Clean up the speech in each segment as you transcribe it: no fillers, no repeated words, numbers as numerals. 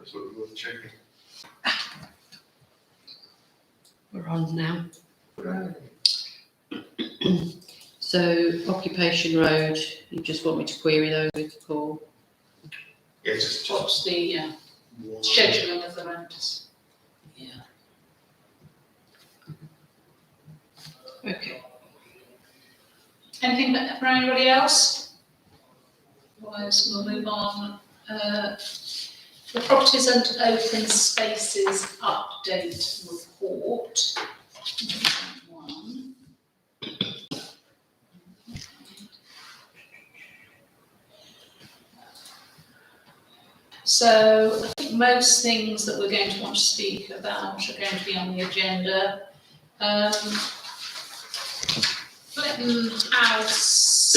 That's what we were checking. We're on now. So Occupation Road, you just want me to query those with Paul? Yeah, just What's the one. scheduling of the renters? Yeah. Okay. Anything for anybody else? Otherwise, we'll move on. The Properties and Open Spaces Update Report. One. So I think most things that we're going to want to speak about are going to be on the agenda. Flitton House,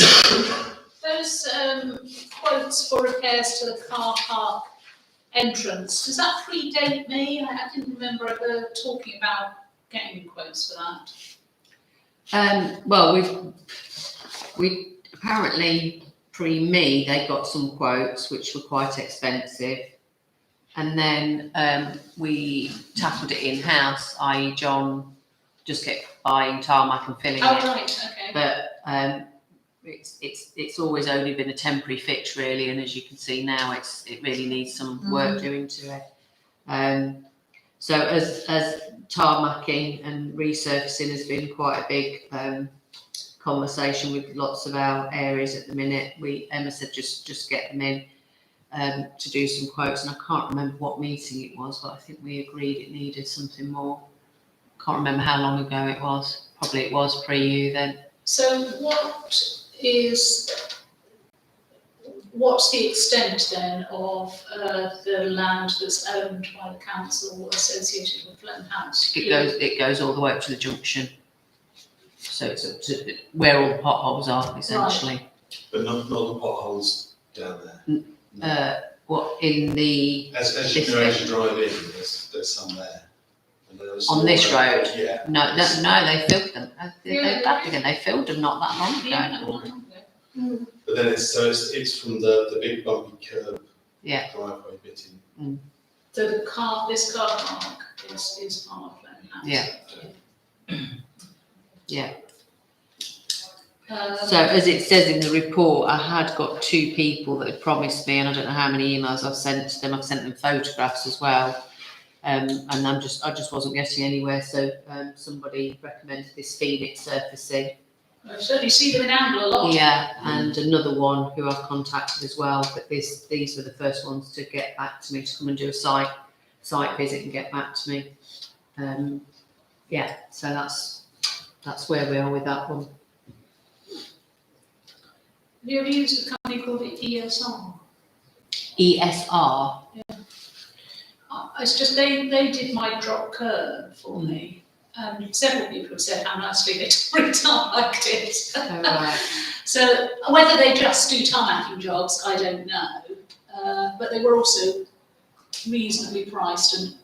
those quotes for repairs to the car park entrance, does that predate me? I didn't remember ever talking about getting quotes for that. Well, we apparently pre-me, they got some quotes which were quite expensive. And then we tackled it in-house, i.e. John just kept buying tarmac and filling Oh, it. right, okay. But it's always only been a temporary fix really, and as you can see now, it really needs some work doing to it. So as tarmacking and resurfacing has been quite a big conversation with lots of our areas at the minute. Emma said just get them in to do some quotes, and I can't remember what meeting it was, but I think we agreed it needed something more. Can't remember how long ago it was. Probably it was pre-you then. So what's the extent then of the land that's owned by the council associated with Flitton House? It goes all the way up to the junction. So it's up to where all the potholes are essentially. But not the potholes down there. What in the As you know, as you drive in, there's some there. And there's on this road? Yeah. No, they filled them. They're back again. They filled them not that long ago. Yeah, no, no. But then it's from the big bumpy curb. Yeah. Driveway bit in. So this car park is part of Flitton House? Yeah. Yeah. Um, So as it says in the report, I had got 2 people that had promised me, and I don't know how many emails I've sent to them. I've sent them photographs as well, and I just wasn't getting anywhere. So somebody recommended this Phoenix surfacing. I certainly see them in Amble a lot. Yeah, and another one who I've contacted as well. But these were the first ones to get back to me to come and do a site visit and get back to me. Yeah, so that's where we are with that one. Have you ever used a company called ESR? ESR. It's just they did my drop curb for me, and several people have said how nicely they tarmacked it. Oh, right. So whether they just do tarmacking jobs, I don't know. But they were also reasonably priced and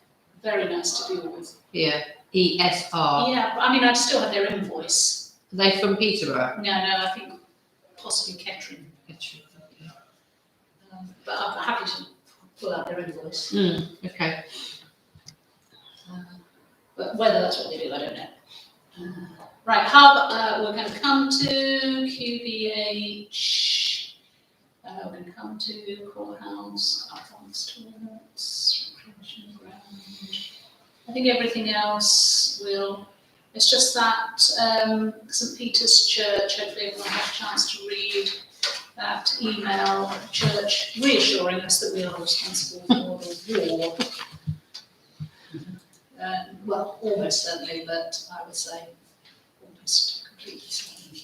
very nice to deal with. Yeah, ESR. Yeah, I mean, I'd still have their invoice. Are they from Peterborough? No, I think possibly Kettering. But I'm happy to pull out their invoice. Okay. But whether that's what they do, I don't know. Right, Hub, we're going to come to QBH. We're going to come to Courthouse, advanced toilets, recreation ground. I think everything else will. It's just that St Peter's Church, hopefully everyone had a chance to read that email of the church reassuring us that we are responsible for the war. Well, almost certainly, but I would say almost completely certainly.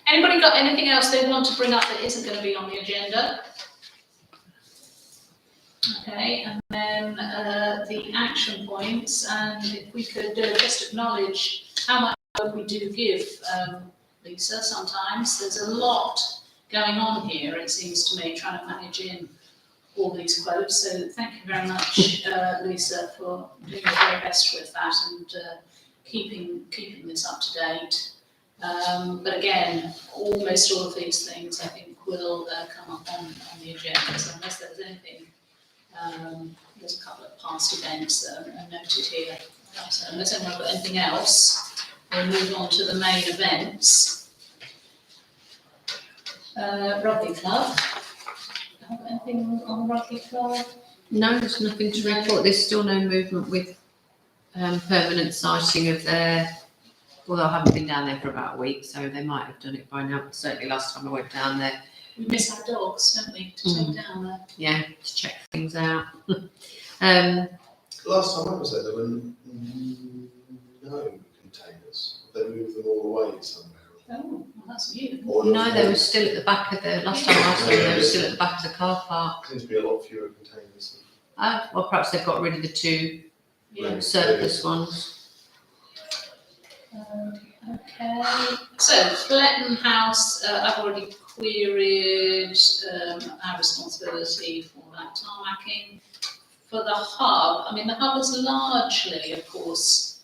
Anybody got anything else they want to bring up that isn't going to be on the agenda? Okay, and then the action points, and if we could just acknowledge how much work we do give, Lisa, sometimes. There's a lot going on here, it seems to me, trying to manage in all these quotes. So thank you very much, Lisa, for doing your very best with that and keeping this up to date. But again, almost all of these things I think will come up on the agenda. So unless there's anything There's a couple of past events that are noted here. So unless anyone got anything else, we'll move on to the main events. Rugby club. Have anything on the rugby club? No, there's nothing to report. There's still no movement with permanent siting of their. Well, I haven't been down there for about a week, so they might have done it by now. But certainly last time I went down there, We miss our dogs, don't we, to take down there? yeah, to check things out. Last time I was there were no containers. They moved them all away somewhere. Oh, well, that's new. Or No, they were still at the back of the. Last time I saw them, they were still at the back of the car park. Seems to be a lot fewer containers. Well, perhaps they've got rid of the two Yeah. surplus ones. Okay, so Fletton House, I've already queried our responsibility for that tarmacking. For the hub, I mean, the hub is largely, of course,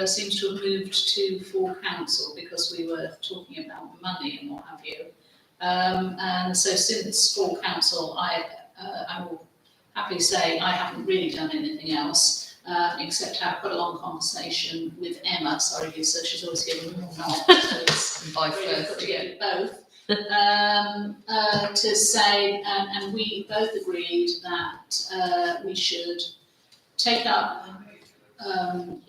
seems to have moved to full council because we were talking about money and what have you. And so since full council, I will happily say I haven't really done anything else. Except have quite a long conversation with Emma. Sorry, Lisa, she's always giving me more nods. Vice Really versa. put together both. To say, and we both agreed that we should take up.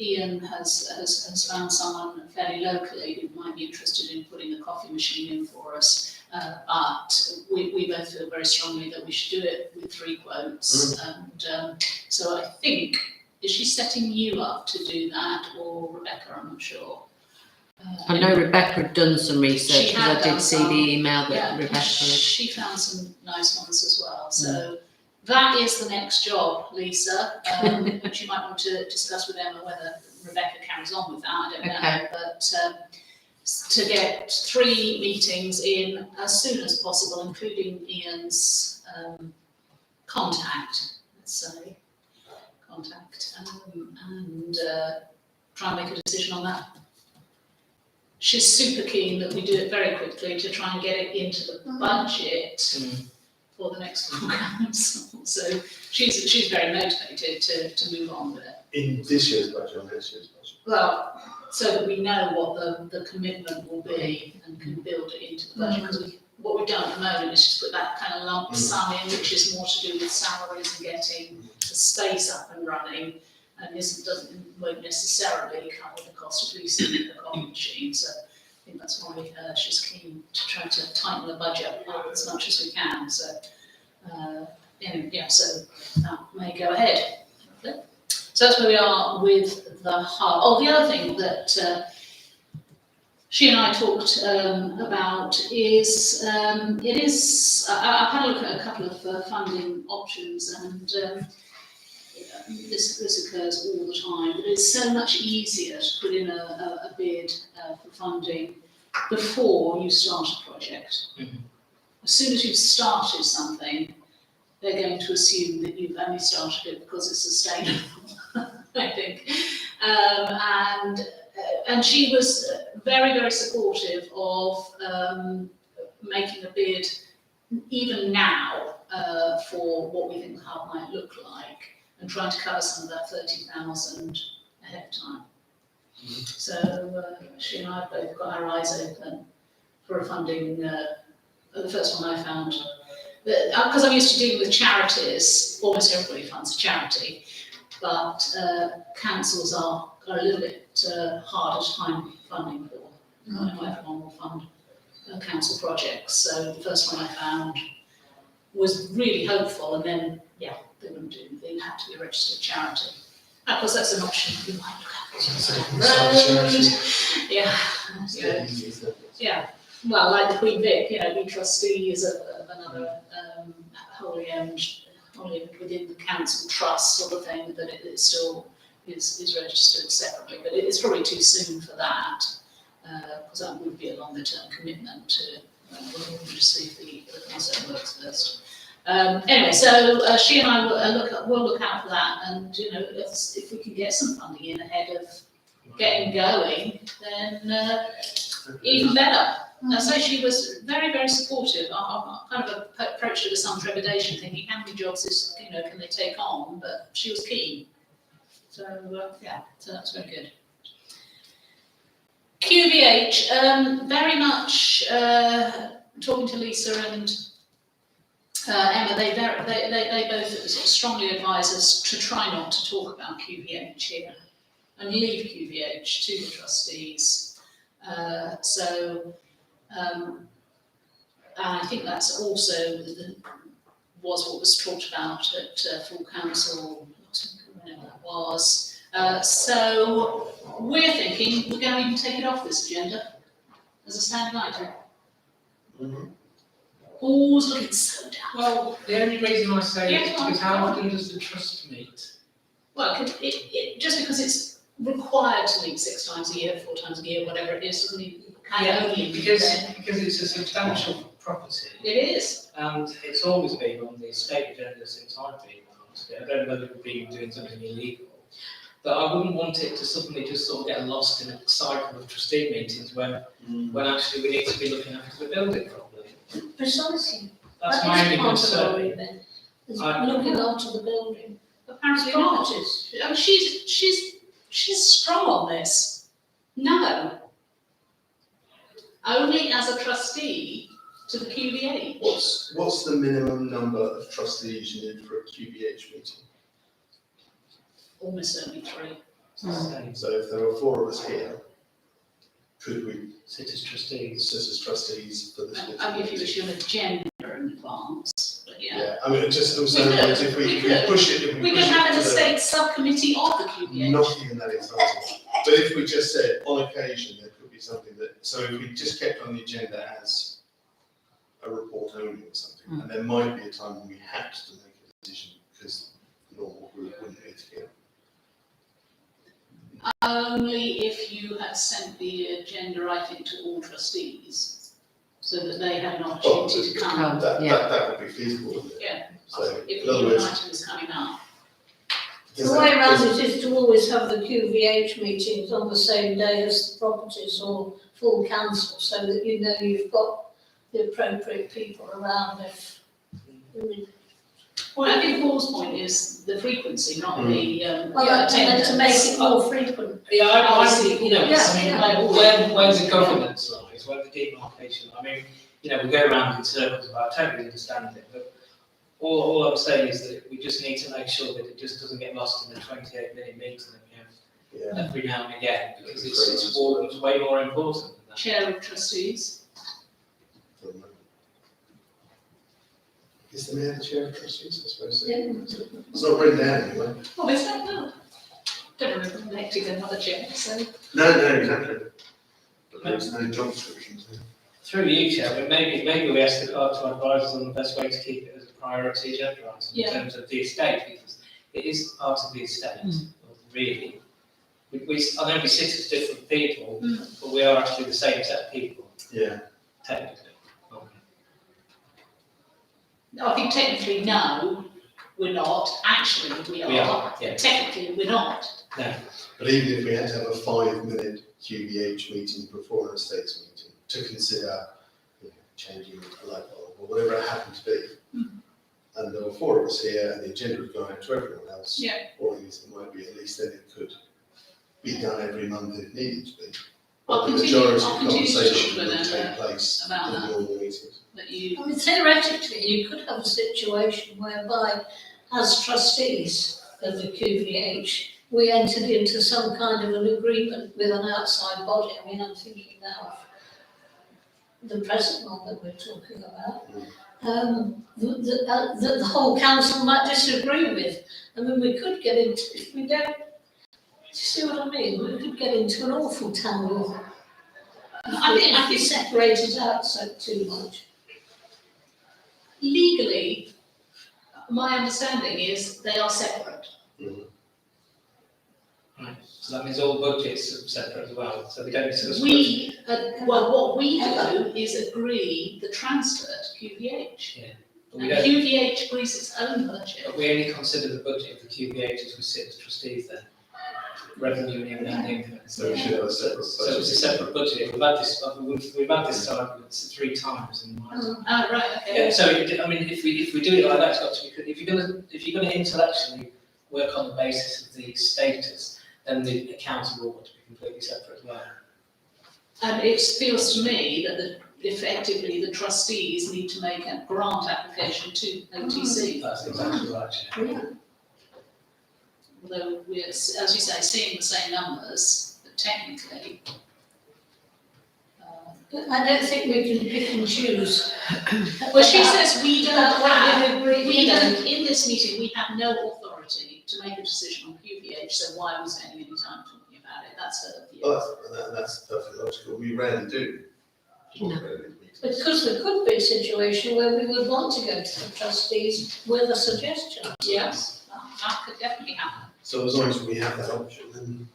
Ian has found someone fairly locally who might be interested in putting a coffee machine in for us. But we both feel very strongly that we should do it with 3 quotes. And so I think. Is she setting you up to do that, or Rebecca? I'm not sure. I know Rebecca had done some research She because had I done did see some, the email that Yeah, Rebecca had. she found some nice ones as well. So that is the next job, Lisa. Which you might want to discuss with Emma whether Rebecca carries on with that. I don't know, Okay. but to get 3 meetings in as soon as possible, including Ian's contact. Let's say. And try and make a decision on that. She's super keen that we do it very quickly to try and get it into the budget for the next full council. So she's very motivated to move on with it. In this year's budget or next year's budget? Well, so that we know what the commitment will be and can build it into the budget. Because what we've done at the moment is just put that kind of lump sum in, which is more to do with salaries and getting the space up and running, and won't necessarily cover the cost of leasing the coffee machine. So I think that's why she's keen to try to tighten the budget up as much as we can. So so that may go ahead. So that's where we are with the hub. Oh, the other thing that she and I talked about is I've had a look at a couple of funding options, and this occurs all the time, but it's so much easier to put in a bid for funding before you start a project. As soon as you've started something, they're going to assume that you've only started it because it's sustainable, I think. And she was very, very supportive of making a bid even now for what we think the hub might look like, and trying to cover some of that 30,000 ahead of time. So she and I have both got our eyes open for a funding. The first one I found, because I'm used to dealing with charities, almost everybody funds a charity, but councils are a little bit harder to find funding for. Not everyone will fund council projects. So the first one I found was really hopeful, and then they wouldn't do. They had to be a registered charity. Of course, that's an option we might look at. Yeah. Well, like the Queen Vic, we trustees of another wholly owned within the council trust sort of thing, that it still is registered separately. But it's probably too soon for that, because that would be a longer term commitment to we'll just see if the concept works first. Anyway, so she and I will look out for that, and if we can get some funding in ahead of getting going, then even better. And so she was very, very supportive. I kind of approached her with some trepidation, thinking how many jobs is, can they take on? But she was keen. So yeah, so that's very good. QVH, very much talking to Lisa and Emma. They both sort of strongly advise us to try not to talk about QVH here and leave QVH to the trustees. And I think that's also was what was talked about at full council, whenever that was. So we're thinking we're going to even take it off this agenda as a standing item. Mhm. Paul's looking so down. Well, the only reason I say Yeah, it is go on, because how go on. often does the trust meet? Well, just because it's required to meet 6 times a year, 4 times a year, whatever it is, doesn't mean it can only meet because then. it's a substantial property, It is. and it's always been on the estate agenda since I've been around. I don't know whether we've been doing something illegal, but I wouldn't want it to suddenly just sort of get lost in a cycle of trustee meetings when actually we need to be looking after the building properly. Precisely. That's That my is only part of our concern. remit, is I- looking after the building. Apparently not. Properties. I mean, she's strong on this. No. Only as a trustee to the QVH. What's the minimum number of trustees you need for a QBH meeting? Almost certainly 3. So if there are 4 of us here, could we Sit as trustees. sit as trustees for this meeting? I mean, if you assume a gender in advance, but yeah. Yeah, I mean, just also, We could, if we we could. push it, if we We push could have an it to the, estate subcommittee of the QVH. not even that exciting. But if we just said, on occasion, there could be something that, so if we just kept on the agenda as a report only or something, and there might be a time when we had to make a decision because the normal group wouldn't meet together. Only if you had sent the agenda, I think, to all trustees, so that they had an opportunity to come. That would be feasible, wouldn't it? Yeah. So, If in other an words, item is coming up. does The that- way around does- it is to always have the QVH meetings on the same day as the properties or full council, so that you know you've got the appropriate people around if. Well, I think Paul's point is the frequency, not the Well, and then attendance. to make it more frequent. Yeah, I see, you know, Yeah, I mean, yeah. where the governance lies, where the demarcation, I mean, we go around in circles, but I totally understand it, but all I'm saying is that we just need to make sure that it just doesn't get lost in the 28-minute meeting that we have Yeah, every now and again, because it's way more important than that. Chair of trustees. is the mayor the chair of trustees, I suppose? So. Yeah. It's not written down anyway. Oh, is that? No. Don't remember electing another chair, so. No, exactly. But there's no job description. So. Through you, Chair, but maybe we ask the clerk to advise us on the best way to keep it as a priority agenda item Yeah. in terms of the estate, because it is part of the estate, really. I know we sit as different people, but we are actually the same set of people, Yeah. technically. I think technically, no, we're not. Actually, we are. We are, yeah. Technically, we're not. But even if we had to have a 5-minute QBH meeting before an estates meeting to consider changing a light bulb or whatever it happened to be, and there were 4 of us here and the agenda would go out to everyone else, Yeah. or at least it might be, at least then it could be done every month if needed to be. I'll But the continue- majority I'll of continue to talk conversation to would them, take place in about that. normal meetings. That you. I mean, theoretically, you could have a situation whereby, as trustees of the QVH, we entered into some kind of an agreement with an outside body. I mean, I'm thinking now of the present one that we're talking about. That the whole council might disagree with. I mean, we could get into, if we don't, do you see what I mean? We could get into an awful tangle. I think If we separate it out so too much. legally, my understanding is they are separate. Right, so that means all budgets are separate as well, so we don't discuss. We, well, what we do is agree the transfer to QVH. But And we don't, QVH agrees its own budget. but we only consider the budget of the QBH as we sit as trustees then. revenue and even had income. So we should have a separate So budget. it's a separate budget. We've had this argument 3 times in my. Oh, right, okay. Yeah, so I mean, if we do it like that, it's got to be, if you're gonna intellectually work on the basis of the status, then the accounts are all got to be completely separate as well. And it feels to me that effectively the trustees need to make a grant application to OTC. That's exactly right. Yeah. Although we're, as you say, seeing the same numbers, but technically. But I don't think we can pick and choose. Well, she says we don't have, we don't. in this meeting, we have no authority to make a decision on QVH, so why are we spending any time talking about it? That's her view. Well, that's perfectly logical. We rarely do. No. Talk about it in meetings. Because there could be a situation where we would want to go to the trustees with a suggestion. Yes, that could definitely happen. So as long as we have that option, then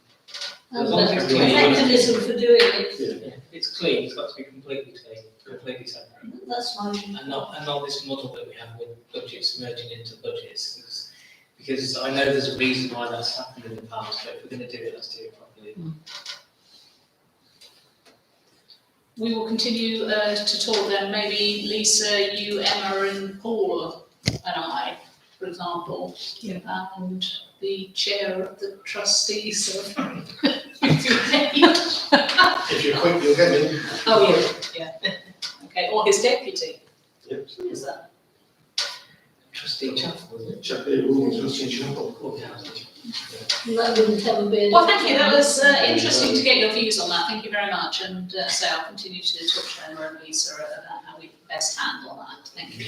And As long as the it's clear. mechanism for doing it, Yeah, if it's clean, it's got to be completely clean, completely separate. that's fine. And not this model that we have with budgets merging into budgets, because I know there's a reason why that's happened in the past, but if we're going to do it, let's do it properly. We will continue to talk then, maybe Lisa, you, Emma and Paul and I, for example. Yeah. And the chair of the trustees of. if you're quick, you'll get in. Oh, yeah. Okay, or his deputy. Yep. Who is that? Trustee Chaffel, was it? Chuck it all, just in trouble. That wouldn't ever be. Well, thank you, that was interesting to get your views on that, thank you very much, and so I'll continue to talk to Emma and Lisa about how we best handle that, thank you.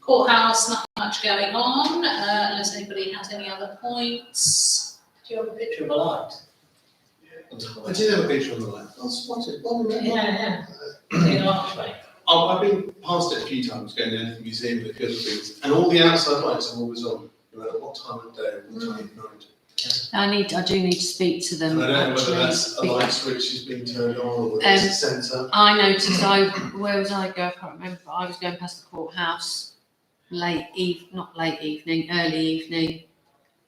Courthouse, not much going on, unless anybody has any other points. Do you have a picture of a light? I did have a picture on the left. I'll spot it. Yeah. In Archway. I've been past it a few times going down to the museum with the other things, and all the outside lights are always on, no matter what time of day or what time of night. I do need to speak to them And I don't know whether actually. that's a light switch is being turned on or whether it's a sensor. I noticed, where was I going? I can't remember, but I was going past the courthouse not late evening, early evening,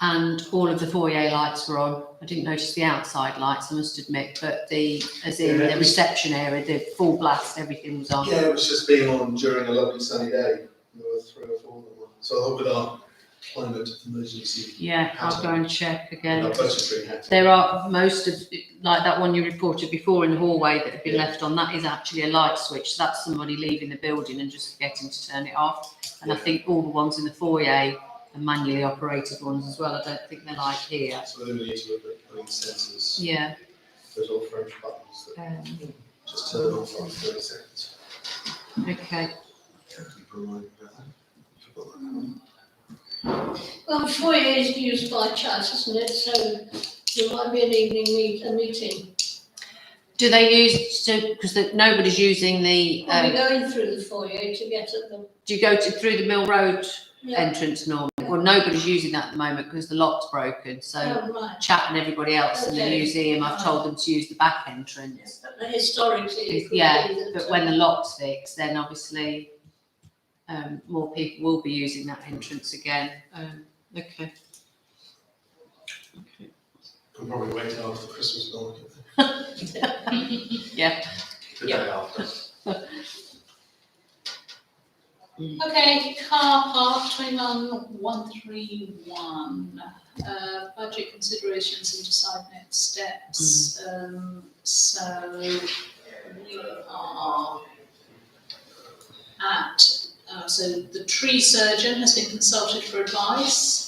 and all of the foyer lights were on. I didn't notice the outside lights, I must admit, but the Yeah. reception area, the full blast, everything was on. Yeah, it was just being on during a lovely sunny day. There were 3 or 4 of them on. So I hope with our climate emergency, Yeah, I'll go and check again. our budgetary hat. There are most of, like that one you reported before in the hallway that had been left on, that is actually a light switch. That's somebody leaving the building and just forgetting to turn it off. And I think all the ones in the foyer are manually operated ones as well. I don't think they're like here. So then we need to look at putting sensors, Yeah. those old French buttons that just turn off after 30 seconds. Okay. Remind me about that. Forgot that. Well, the foyer is used by chats, isn't it? So there might be an evening meeting. Do they use, because nobody's using the, Are we going through the foyer to get at them? do you go through the Mill Road Yeah. entrance normally? Well, nobody's using that at the moment because the lock's broken. So Oh, right. Chat and everybody else in the Okay. museum, I've told them to use the back entrance. But historically, it could Yeah, be that, but when the lock's fixed, then obviously more people will be using that entrance again. Okay. Can probably wait till after the Christmas market. Yeah. The day after. Okay, car park 21131, budget considerations and decide next steps. So we are at, so the tree surgeon has been consulted for advice.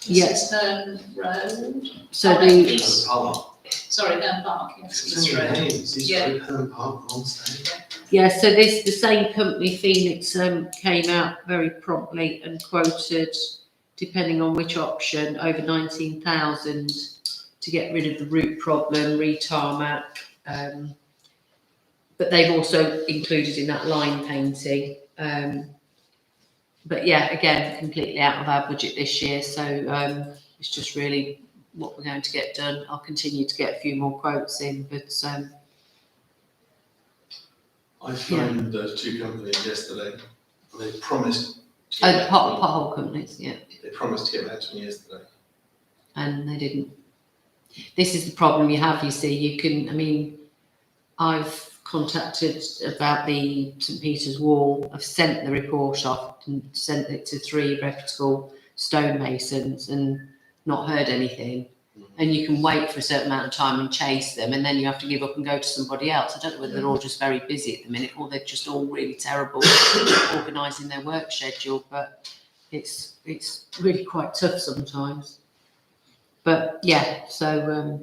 Yes. This is Herne Road. So Oh, the, East- Herne Park. Sorry, Herne Park, yes, It's East in Road. Haynes, East Yeah. Road, Herne Park, Lonsdale. yeah, so the same company, Phoenix, came out very promptly and quoted, depending on which option, over 19,000 to get rid of the root problem, re-tarmac. But they've also included in that line painting. But yeah, again, completely out of our budget this year. So it's just really what we're going to get done. I'll continue to get a few more quotes in, but I phoned the 2 companies yesterday, and they promised to the pothole companies, yeah, They promised to get back to me yesterday. and they didn't. this is the problem you have, you see, you can, I mean, I've contacted about the St Peter's Wall, I've sent the report off and sent it to 3 reputable stonemasons and not heard anything. And you can wait for a certain amount of time and chase them, and then you have to give up and go to somebody else. I don't know whether they're all just very busy at the minute or they're just all really terrible at organising their work schedule, but it's really quite tough sometimes. But yeah, so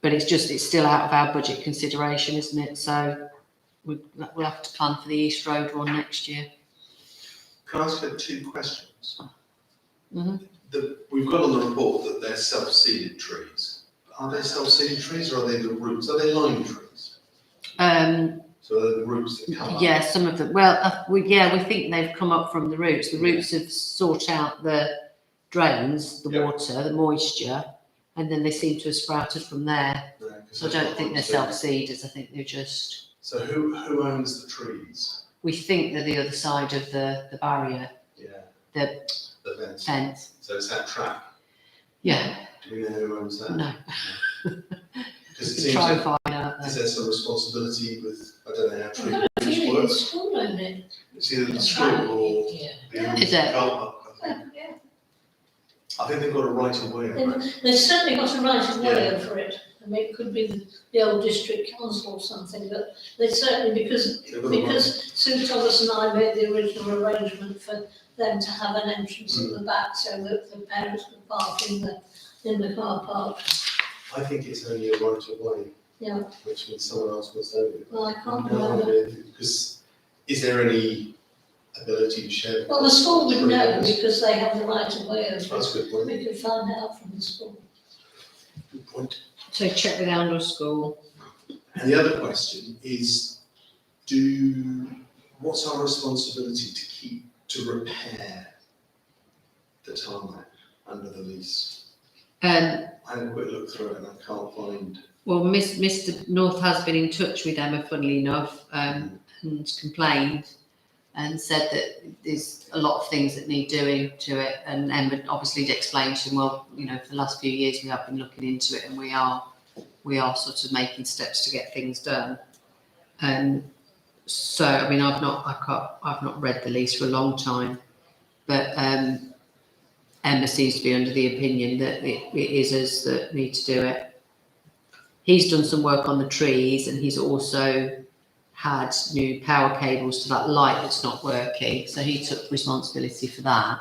but it's still out of our budget consideration, isn't it? So we'll have to plan for the East Road one next year. Can I ask you 2 questions? Mhm. We've got on the report that they're self-seeded trees. Are they self-seeded trees or are they the roots? Are they lime trees? So are they the roots that come up? Yeah, some of them. Well, we think they've come up from the roots. The roots have sought out the drains, the Yeah. water, the moisture, and then they seem to have sprouted from there. No, 'cause So I that's don't think they're what I'm self-seeders. I think they're just. So who owns the trees? We think they're the other side of the barrier, Yeah. the The fence. fence. So it's that track. Yeah. Do we know who owns that? No. Because it We seems try and that, find out. is there some responsibility with, I don't know how I've tree got a trees feeling work? the school owned it. It's either the school or Yeah. the Is it? car park, I think. Yeah. I think they've got a right of way over it. They've certainly got a right of way Yeah. over it. I mean, it could be the old district council or something, but they certainly, because They've got a right. Because Sue Thomas and I made the original arrangement for them to have an entrance at the back so that the parents could park in the car park. I think it's only a right of way, Yeah, which means someone else must own it. well, I can't No remember. idea, because is there any ability to share? Well, the school would Three know owners? because they have the right of way over That's a good it. point. We could find out from the school. Good point. So check with Andrew School. And the other question is, what's our responsibility to repair the tarmac under the lease? I had a quick look through it and I can't find. Well, Mr. North has been in touch with Emma, funnily enough, and complained and said that there's a lot of things that need doing to it. And Emma obviously explained to him, well, you know, for the last few years we have been looking into it and we are sort of making steps to get things done. And so, I mean, I've not read the lease for a long time, but Emma seems to be under the opinion that it is us that need to do it. He's done some work on the trees and he's also had new power cables to that light that's not working. So he took responsibility for that.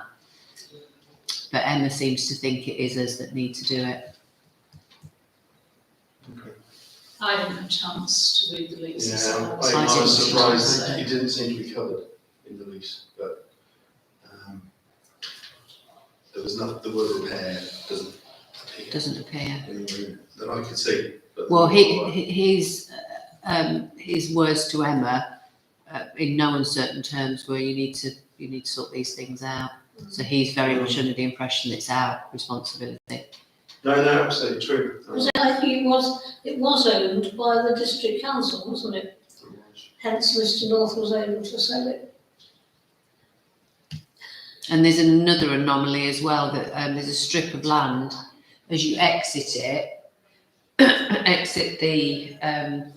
But Emma seems to think it is us that need to do it. Okay. I haven't had a chance to read the lease. Yeah, so I I was didn't surprised either. that it didn't seem to be covered in the lease, but there was nothing, the word repair doesn't appear Doesn't appear. anywhere that I could see. But Well, his words to Emma, in no uncertain terms, were you need to sort these things out. So he's very much under the impression it's our responsibility. No, absolutely true. I think it was owned by the district council, wasn't it? Hence Mr. North was able to sell it. And there's another anomaly as well, that there's a strip of land, as you exit the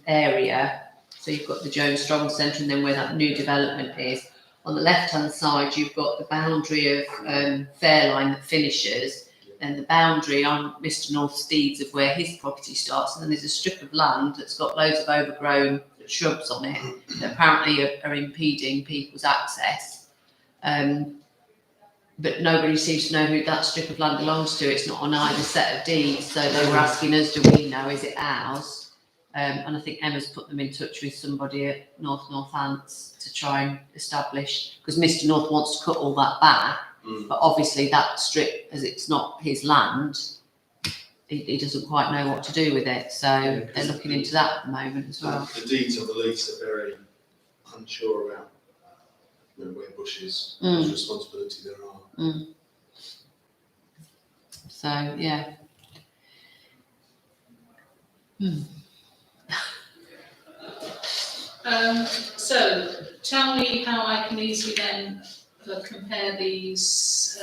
area, so you've got the Jones Strong Centre and then where that new development is, on the left-hand side you've got the boundary of Fairline that finishes, and the boundary on Mr. North's deeds of where his property starts, and then there's a strip of land that's got loads of overgrown shrubs on it that apparently are impeding people's access. But nobody seems to know who that strip of land belongs to. It's not on either set of deeds, so they were asking us, do we know, is it ours? And I think Emma's put them in touch with somebody at Northants to try and establish, because Mr. North wants to cut all that back, but obviously that strip, as it's not his land, he doesn't quite know what to do with it, so they're looking into that at the moment as well. The deeds of the lease are very unsure about where bushes, whose responsibility there are. So, yeah. So tell me how I can easily then compare these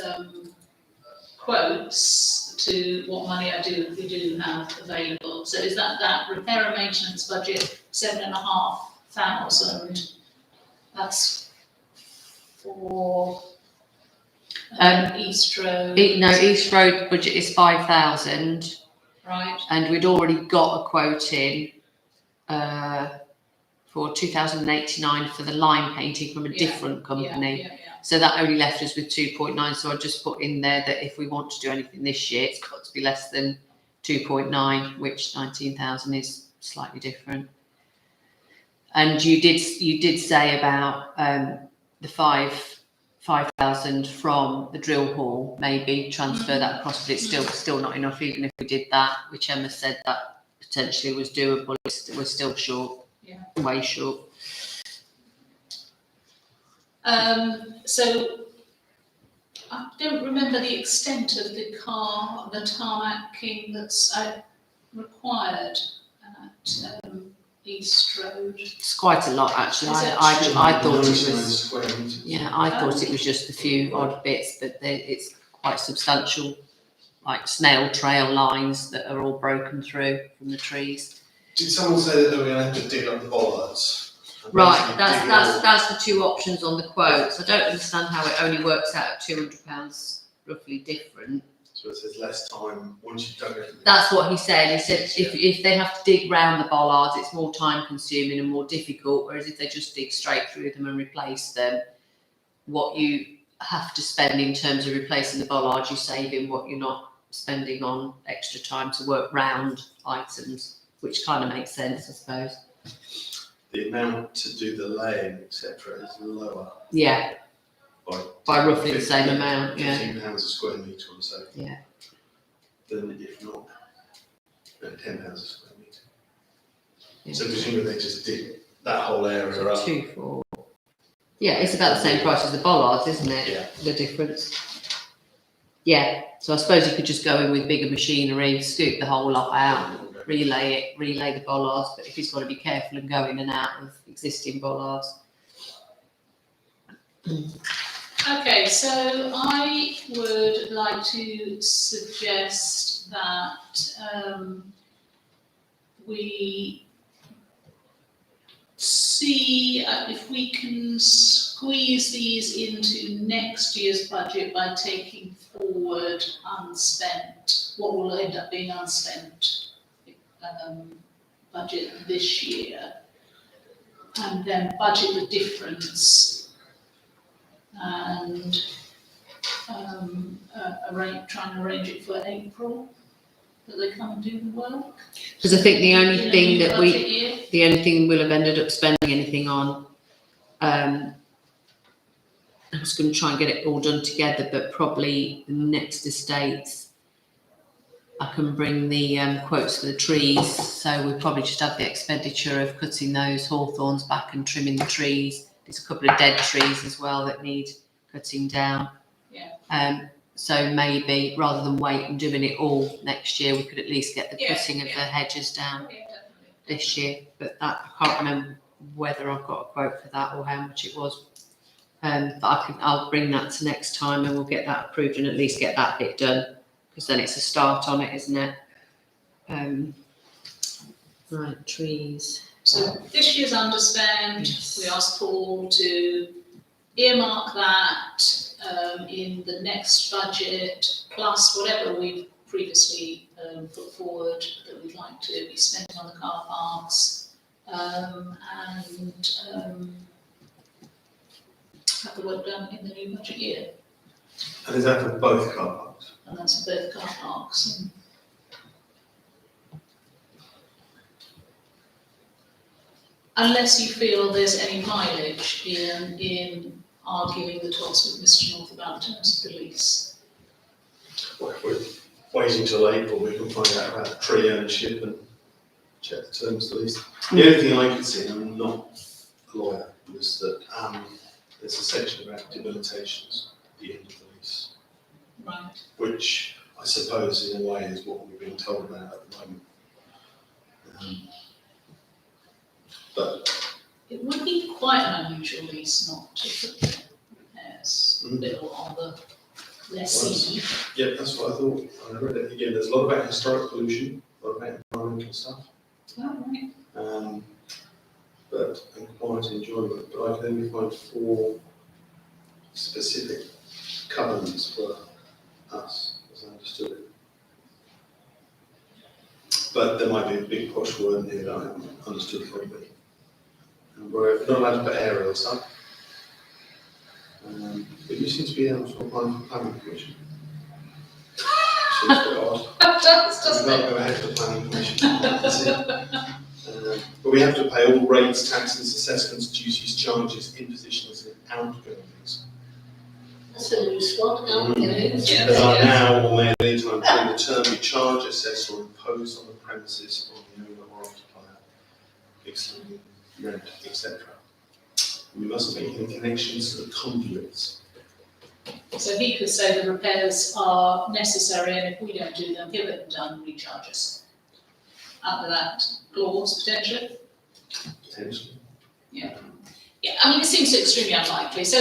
quotes to what money we do have available. So is that repair and maintenance budget, 7,500? That's for East Road. East Road budget is 5,000, Right, and we'd already got a quote in for 2,089 for the line painting from a Yeah, different company. yeah. So that only left us with 2.9. So I just put in there that if we want to do anything this year, it's got to be less than 2.9, which 19,000 is slightly different. And you did say about the 5,000 from the drill hall, maybe transfer that across, but it's still not enough. Even if we did that, which Emma said that potentially was doable, we're still short. Yeah. Way short. So I don't remember the extent of the tarmacking that's required at East Road. It's quite a lot, actually. Is it? I thought it 99 was. square metres. Yeah, I thought it was just a few odd bits, but it's quite substantial, like snail trail lines that are all broken through from the trees. Did someone say that they were going to have to dig up the bollards? And Right, basically dig it all- that's the two options on the quotes. I don't understand how it only works out at £200 roughly different. So it says less time once you've dug everything. That's what he said. He said if they have to dig round the bollards, it's more time consuming and more difficult, whereas if they just dig straight through them and replace them, what you have to spend in terms of replacing the bollards, you save in what you're not spending on extra time to work round items, which kind of makes sense, I suppose. The amount to do the laying, etc., is lower Yeah, by roughly the same 15 amount, yeah. £15 a square metre or so. Yeah. Than if not, £10 a square metre. Yeah. So presumably they just dig that whole area So up. 2, 4. Yeah, it's about the same price as the bollards, isn't it? Yeah. The difference. Yeah, so I suppose you could just go in with bigger machinery, scoop the whole lot out, relay the bollards, but if he's got to be careful and go in and out of existing bollards. Okay, so I would like to suggest that we see if we can squeeze these into next year's budget by taking forward unspent, what will end up being unspent budget this year, and then budget the difference and try and arrange it for April, that they come and do the work. Because I think the only In a thing new that budget year. the only thing we'll have ended up spending anything on, I was going to try and get it all done together, but probably the next estates, I can bring the quotes for the trees, so we'll probably just have the expenditure of cutting those hawthorns back and trimming the trees. There's a couple of dead trees as well that need cutting down. Yeah. So maybe rather than wait and doing it all next year, we could at least get the Yeah, cutting of yeah. the hedges down Yeah, definitely. this year. But that I can't remember whether I've got a quote for that or how much it was. But I'll bring that to next time and we'll get that approved and at least get that bit done, because then it's a start on it, isn't it? Right, trees. So this year's underspend, Yes. we asked Paul to earmark that in the next budget, plus whatever we've previously put forward that we'd like to be spent on the car parks, and have the work done in the new budget year. And is that for both car parks? And that's for both car parks. Unless you feel there's any mileage in arguing the toss with Mr North about terms of the lease. Well, if we're waiting till April, we can find out about tree ownership and check the terms of the lease. The only thing I could see, and I'm not a lawyer, was that there's a section about debilitations at the end of the lease, Right. which I suppose in a way is what we're being told about at the moment. But It would be quite an unusual lease not to put the repairs Mm. bill on the lessee. Yeah, that's what I thought. I read it again. There's a lot about historic pollution, a lot about environmental stuff, Alright. but and quiet enjoyment. But I can only find 4 specific covenants for us, as I understood it. But there might be a big posh word in here that I haven't understood properly. And we're not allowed to put aerial stuff. But you seem to be able to apply for planning commission. Seems a bit odd. Does, We doesn't can't it? go ahead with the planning commission. That's it. But we have to pay all rates, taxes, assessments, duties, charges, impositions and outgoings. That's a loose one, outgoings. Yeah. That are now or may at any time during the term be charged, assessed or imposed on the premises or the owner or occupier, excluding rent, etc. We must make any connections to the conduits. So he could say the repairs are necessary, and if we don't do them, he'll get them done, recharge us. Under that clause, potentially. Potentially. Yeah, I mean, it seems extremely unlikely, so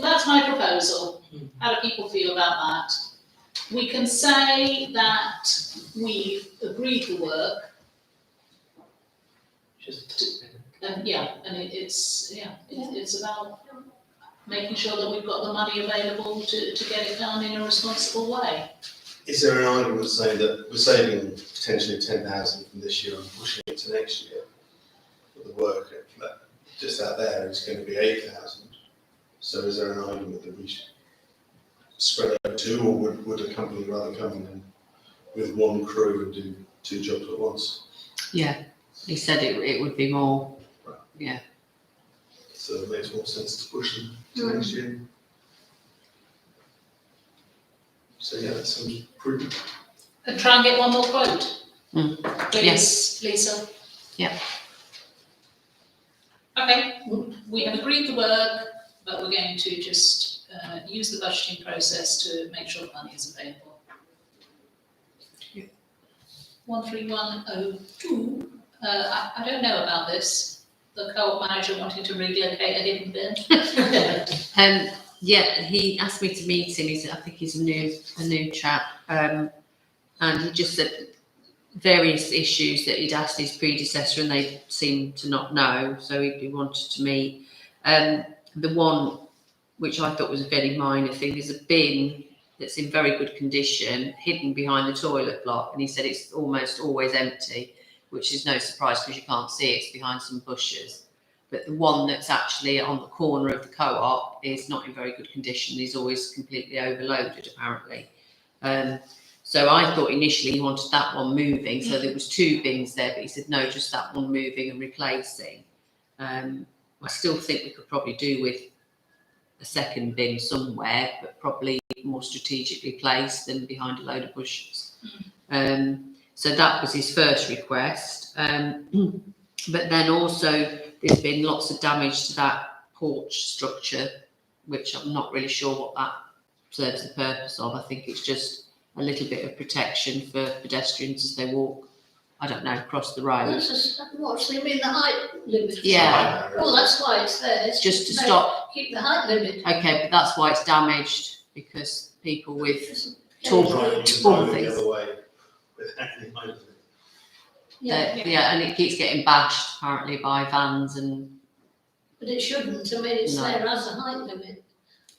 that's my proposal. How do people feel about that? We can say that we've agreed the work, Just, and it's about making sure that we've got the money available to get it done in a responsible way. Is there an argument to say that we're saving potentially 10,000 from this year and pushing it to next year? But the work that just out there is going to be 8,000. So is there an argument that we should spread it over 2, or would a company rather come in with 1 crew and do 2 jobs at once? Yeah, he said it would be more, yeah. So it makes more sense to push them to next year. So yeah, that sounds prudent. And try and get one more quote. Mm. Please, Lisa. Yeah. Okay, we have agreed the work, but we're going to just use the budgeting process to make sure the money is available. 13102, I don't know about this. The co-op manager wanting to relocate a hidden bin. Yeah, he asked me to meet him. I think he's a new chap, and he just said various issues that he'd asked his predecessor, and they seemed to not know. So he wanted to meet. The one which I thought was a very minor thing is a bin that's in very good condition, hidden behind the toilet block, and he said it's almost always empty, which is no surprise because you can't see it. It's behind some bushes. But the one that's actually on the corner of the co-op is not in very good condition. He's always completely overloaded, apparently. So I thought initially he wanted that one moving. So there was 2 bins there, but he said, no, just that one moving and replacing. I still think we could probably do with a second bin somewhere, but probably more strategically placed than behind a load of bushes. So that was his first request. But then also there's been lots of damage to that porch structure, which I'm not really sure what that serves the purpose of. I think it's just a little bit of protection for pedestrians as they walk, I don't know, across the road. That's just, what, so you mean the height limit? Yeah. Well, that's why it's there. It's Just to make- stop. Keep the height limit. Okay, but that's why it's damaged, because people with Yeah. tall, Driving tall the things. other way without any height limit. Yeah, and it keeps getting bashed apparently by vans and But it shouldn't, I mean, it's No. there as a height limit.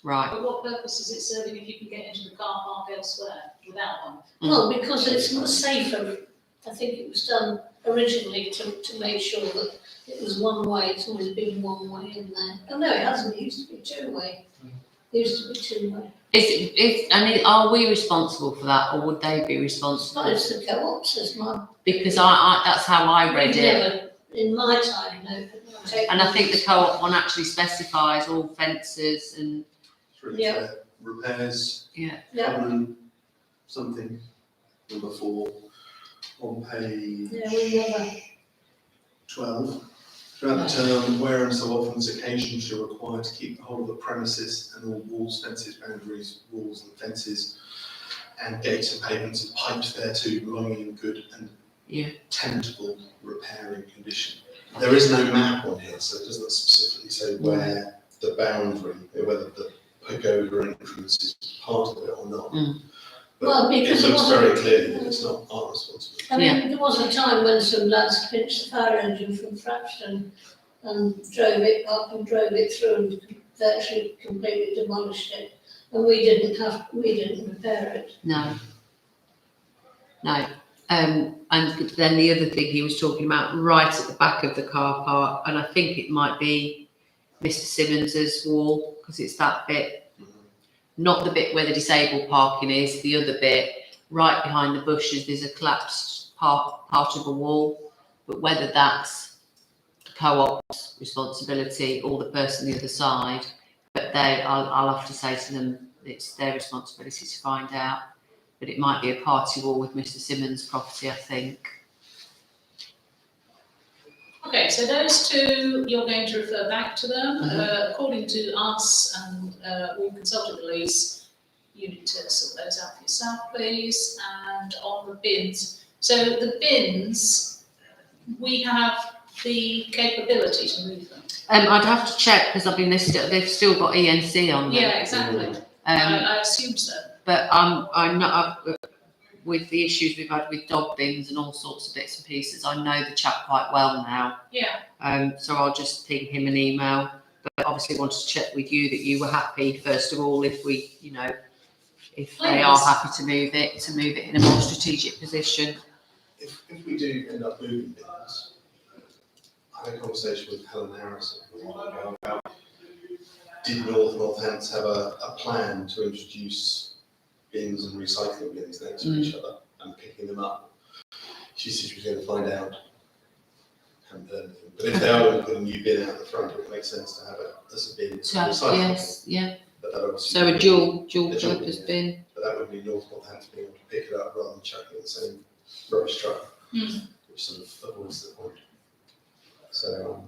right. But what purpose is it serving if you can get into the car park elsewhere without one? Mm. Well, because it's not safer, I think it was done originally to make sure that it was one way, it's always been one way in there. Oh, no, it hasn't, it used to be 2-way. It used to be 2-way. Are we responsible for that, or would they be But responsible? it's the co-ops, it's not. Because I that's how I read it. Never, in my time, no. And I think the co-op one actually specifies all fences and, It's really Yeah. fair. Repairs, yeah, covenant, something, number 4, on page Yeah, we never, 12. Throughout the term, where and so often as occasion shall require to keep the whole of the premises and all walls, fences, boundaries, walls and fences, and gates and pavements and pipes thereto belonging in good and Yeah. tenable repairing condition. There is no map on here, so it doesn't specifically say where the boundary, whether the pagoda entrance is part of it or not. Mm. But Well, it because it looks wasn't- very clearly that it's not our responsibility. I mean, there was a time when some lads pinched the fire engine from Thrapston and drove it up and drove it through and virtually completely demolished it. And we didn't repair it. No. No. And then the other thing he was talking about, right at the back of the car park, and I think it might be Mr. Simmons's wall, because it's that bit, not the bit where the disabled parking is, the other bit, right behind the bushes, there's a collapsed part of a wall, but whether that's the co-op's responsibility or the person on the other side, but I'll have to say to them, it's their responsibility to find out. But it might be a party wall with Mr. Simmons' property, I think. Okay, so those two, you're going to refer back to them. According to us, and we consulted the police, you need to sort those out for yourself, please. And on the bins, so the bins, we have the capability to move them. I'd have to check, because I mean, they've still got ENC on them. Yeah, exactly. I assume so. But I'm not, with the issues we've had with dog bins and all sorts of bits and pieces, I know the chap quite well now. Yeah. So I'll just ping him an email. But obviously wanted to check with you that you were happy, first of all, if we, if they are Please. happy to move it in a more strategic position. If we do end up moving bins, I had a conversation with Helen Harrison a while ago about did Northampton have a plan to introduce bins and recycling bins next to each other and picking them up. She said she was going to find out. Haven't heard anything. But if they are going to put a new bin out the front, it would make sense to have it as a bin and So, recycling. yes, yeah. But that obviously So a would dual A dual, purpose yeah. bin. But that would mean Northampton being able to pick it up rather than chucking it in the same rubbish truck, which sort of avoids the point. So,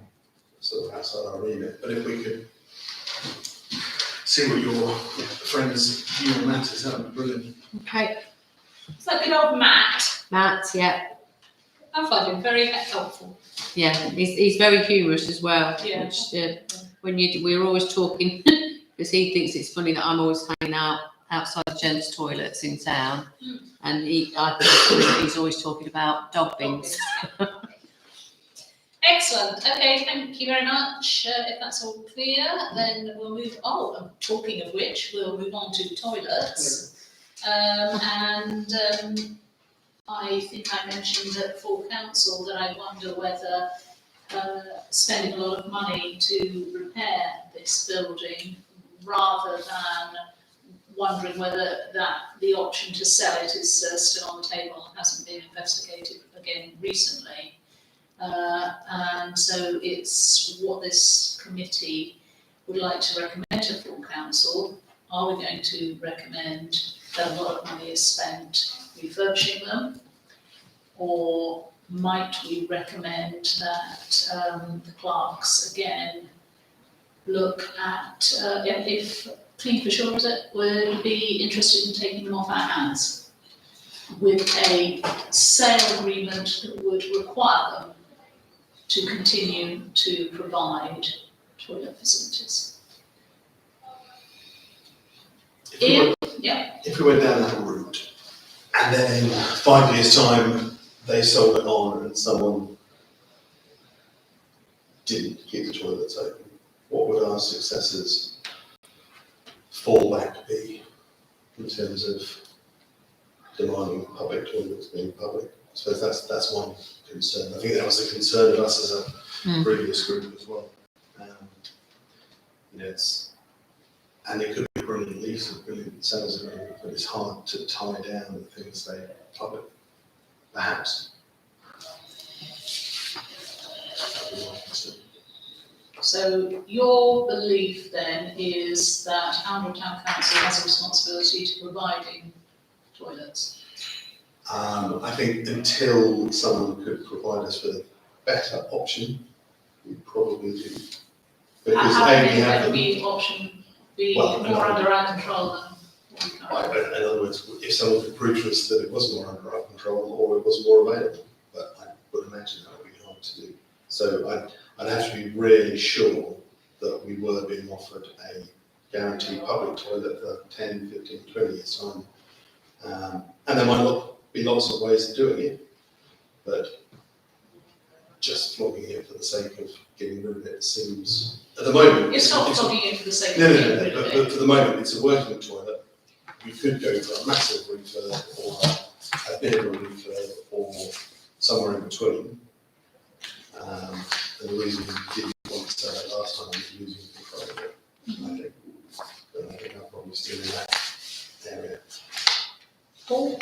sort of outside our remit. But if we could see what your friend's view on that is, that would be brilliant. Okay, It's like good old Matt. Matt, yeah. I find him very helpful. Yeah, he's very humorous as well. Yeah. Which, we're always talking, because he thinks it's funny that I'm always hanging out outside the gents' toilets in town, and I think it's funny that he's always talking about dog bins. Excellent. Okay, thank you very much. If that's all clear, then we'll move. Oh, and talking of which, we'll move on to toilets. I think I mentioned at full council that I wonder whether spending a lot of money to repair this building, rather than wondering whether the option to sell it is still on the table and hasn't been investigated again recently. And so it's what this committee would like to recommend to full council. Are we going to recommend that a lot of money is spent refurbishing them? Or might we recommend that the clerks again look at, if Clean for Sure, is it, would be interested in taking them off our hands with a sale agreement that would require them to continue to provide toilet facilities. If we went down that route, and then in 5 years' time, they sold it on and someone didn't keep the toilets open, what would our successors' fallback be in terms of demanding public toilets being public? I suppose that's one concern. I think that was a concern of us as a previous group as well. And it could be brilliant lease and brilliant sales agreement, but it's hard to tie down the things they public, perhaps. So your belief then is that Howden Town Council has a responsibility to providing toilets? I think until someone could provide us with a better option, we probably do. Because How A, we can have that them. be option be Well, more under our control than what we currently? In other words, if someone could prove to us that it was more under our control or it was more available, but I would imagine that would be hard to do. So I'd have to be really sure that we were being offered a guaranteed public toilet for 10, 15, 20 years time. And there might not be lots of ways of doing it, but just flogging it for the sake of getting rid of it seems, at the moment. It's not flogging it for the sake of No, getting rid of but it. for the moment, it's a working toilet. We could go for a massive refurb or a bit of a refurb or somewhere in between. And the reason we didn't want to sell it last time was losing control of it, I think. But I think I'm probably still in that area. Paul?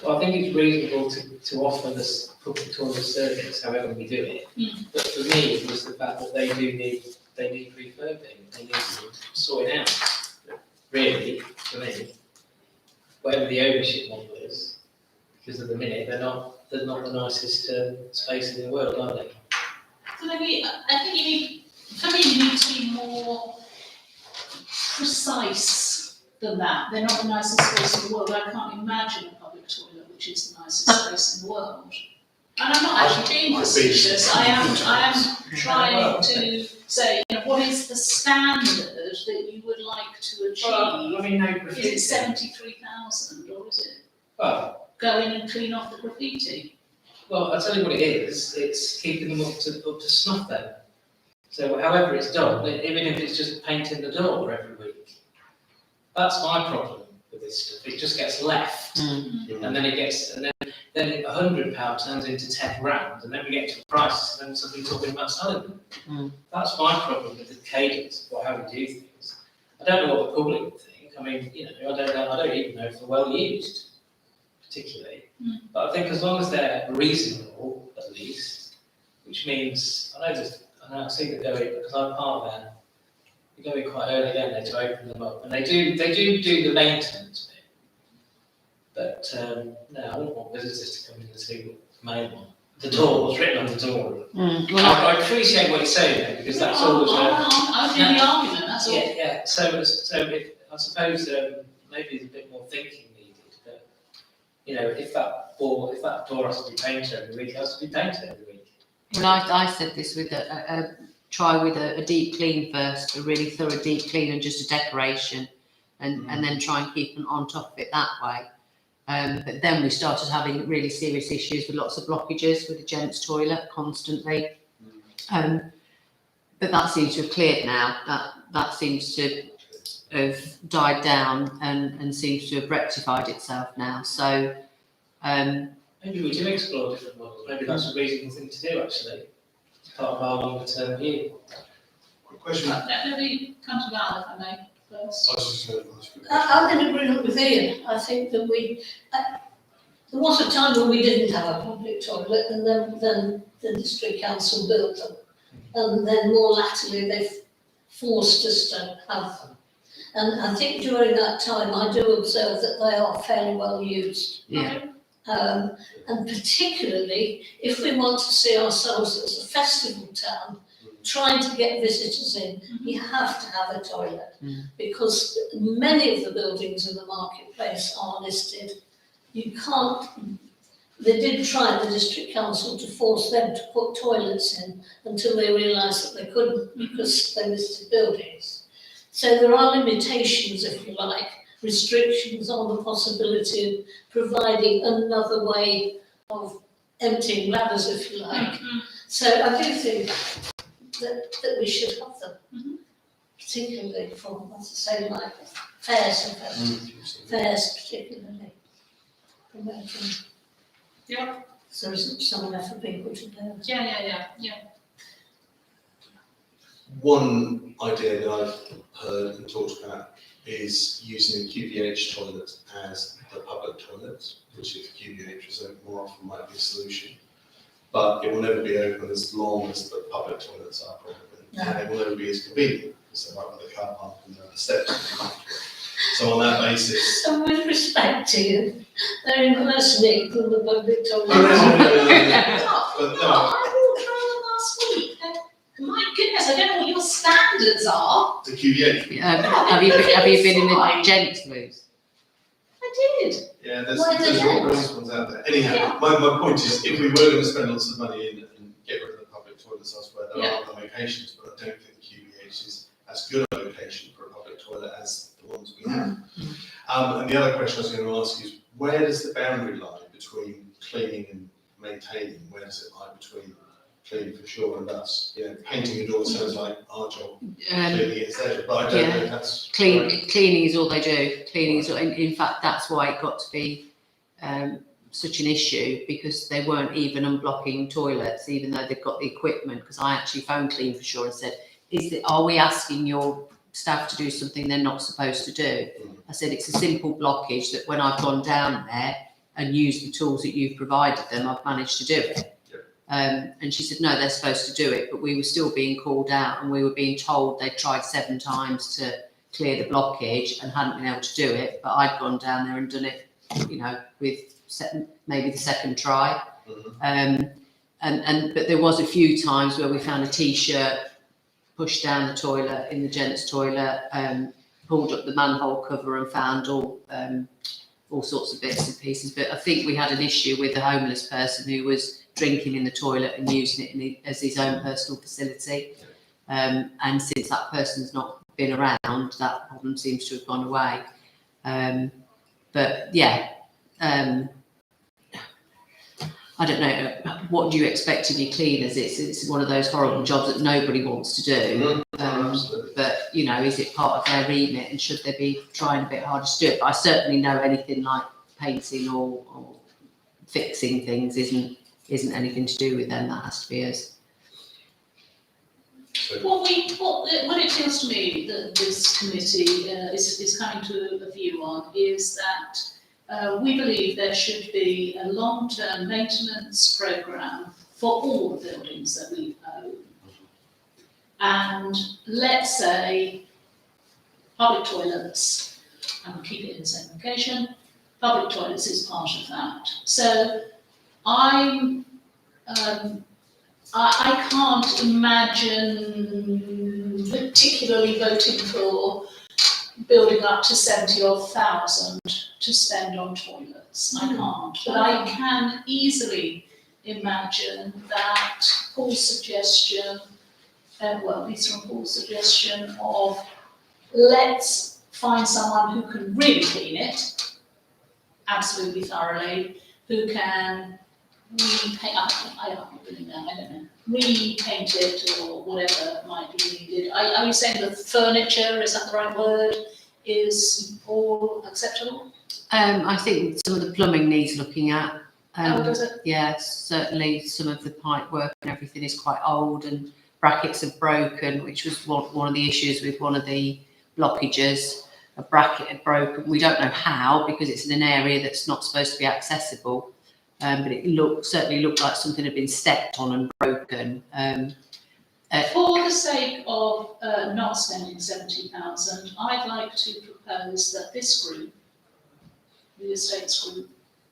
Well, I think it's reasonable to offer this public toilet service, however we do it. But for me, it was the fact that they need refurbing, they need sorting out. Really, for me, whatever the ownership model is, because at the minute they're not the nicest space in the world, are they? So maybe, I think you need, for me, you need to be more precise than that. They're not the nicest space in the world. I can't imagine a public toilet which is the nicest space in the world. And I'm not actually being facetious. I am trying to say, you know, what is the standard that you would like to achieve? Well, I mean, no Is graffiti. it 73,000 or is it Well, go in and clean off the graffiti? I'll tell you what it is. It's keeping them up to snuff then. So however it's done, even if it's just painting the door every week, that's my problem with this stuff. It just gets left, and then then £100 turns into £10 and then we get to the prices and then suddenly talking about selling them. That's my problem with the cadence or how we do things. I don't know what the public would think. I mean, you know, I don't even know if they're well used, particularly. But I think as long as they're reasonable, at least, which means I see they're going, because I'm part of them. They go in quite early, don't they, to open them up, and they do the maintenance bit. But no, I wouldn't want visitors to come in and see the main one. The door, what's written on the door. I appreciate what you're saying there, because that's always. I'm doing the argument, that's all. Yeah. So I suppose maybe there's a bit more thinking needed. But you know, if that door has to be painted every week, it has to be painted every week. Well, I said this with try with a deep clean first, a really thorough deep clean and just a decoration, and then try and keep them on top of it that way. But then we started having really serious issues with lots of blockages with the gents' toilet constantly. But that seems to have cleared now. That seems to have died down and seems to have rectified itself now. So Maybe we do explore different models. Maybe that's a reasonable thing to do, actually. It's part of our longer term view. Quick question. Let me come to Val, if I may, first. I was just going to ask you a question. I'm in agreement with Ian. I think that there was a time when we didn't have a public toilet, and then the district council built them. And then more latterly, they've forced us to have them. And I think during that time, I do observe that they are fairly well used. yeah, And particularly, if we want to see ourselves as a festival town, trying to get visitors in, you have to have a toilet. Because many of the buildings in the marketplace are listed. You can't, they did try, the district council, to force them to put toilets in until they realised that they couldn't because they listed buildings. So there are limitations, if you like, restrictions on the possibility of providing another way of emptying bladders, if you like. So I do think that we should have them, particularly for, as I say, like fairs and festivals. Fairs particularly. Promoting. Yeah. So there isn't somewhere for people to go. Yeah. One idea that I've heard and talked about is using the QVH toilet as the public toilet, which if QVH was open more often might be a solution. But it will never be open as long as the public toilets are probably. No. And it will never be as convenient, because they're right by the car park and there are the steps. So on that basis. So with respect to you, they're in worse nick than the public toilet. But no, I walked around them last week. My goodness, I don't know what your standards are. the QVH. have you been in the gents' loos? I did. Yeah, there's Why the nice ones out there. Anyhow, Yeah. my point is, if we were going to spend lots of money and get rid of the public toilets elsewhere, there Yeah. are other locations, but I don't think the QVH is as good a location for a public toilet as the ones we have. And the other question I was going to ask is, where does the boundary lie between cleaning and maintaining? Where does it lie between cleaning for sure and us? You know, painting a door sounds like our job, cleaning it is their job, but I don't know if that's right. Cleaning is all they do. Cleaning is, in fact, that's why it got to be such an issue, because they weren't even unblocking toilets, even though they've got the equipment. Because I actually phoned Clean for Sure and said, are we asking your staff to do something they're not supposed to do? I said, it's a simple blockage that when I've gone down there and used the tools that you've provided them, I've managed to do it. And she said, no, they're supposed to do it, but we were still being called out, and we were being told they'd tried 7 times to clear the blockage and hadn't been able to do it. But I'd gone down there and done it, you know, with maybe the second try. But there was a few times where we found a T-shirt pushed down the toilet, in the gents' toilet, pulled up the manhole cover and found all sorts of bits and pieces. But I think we had an issue with a homeless person who was drinking in the toilet and using it as his own personal facility. And since that person's not been around, that problem seems to have gone away. But yeah, I don't know, what do you expect of your cleaners? It's one of those horrible jobs that nobody wants to do. But, you know, is it part of their remit, and should they be trying a bit harder to do it? But I certainly know anything like painting or fixing things isn't anything to do with them. That has to be us. What it feels to me that this committee is coming to a view on is that we believe there should be a long-term maintenance programme for all the buildings that we own. And let's say public toilets, and keep it in the same location, public toilets is part of that. So I can't imagine particularly voting for building up to 70,000 to spend on toilets. I can't, but I can easily imagine that Paul's suggestion, at least from Paul's suggestion of let's find someone who can really clean it, absolutely thoroughly, who can repaint, I don't know, repaint it or whatever might be needed. Are you saying the furniture, is that the right word, is all acceptable? I think some of the plumbing needs looking at. Does it? Yeah, certainly some of the pipe work and everything is quite old, and brackets have broken, which was one of the issues with one of the blockages. A bracket had broken. We don't know how, because it's in an area that's not supposed to be accessible. But it certainly looked like something had been stepped on and broken. For the sake of not spending 70,000, I'd like to propose that this group, the estates group,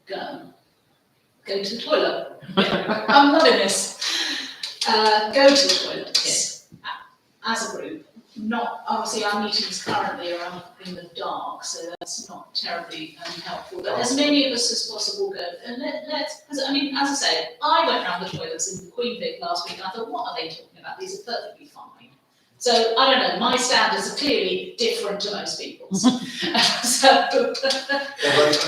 go to the toilet. I'm not in this. Go to the toilets as a group. Not, obviously our meetings currently are in the dark, so that's not terribly helpful, but as many of us as possible go, and let's, because I mean, as I say, I went round the toilets in Queen Vic last week and I thought, what are they talking about? These are perfectly fine. So, I don't know, my standards are clearly different to most people's. I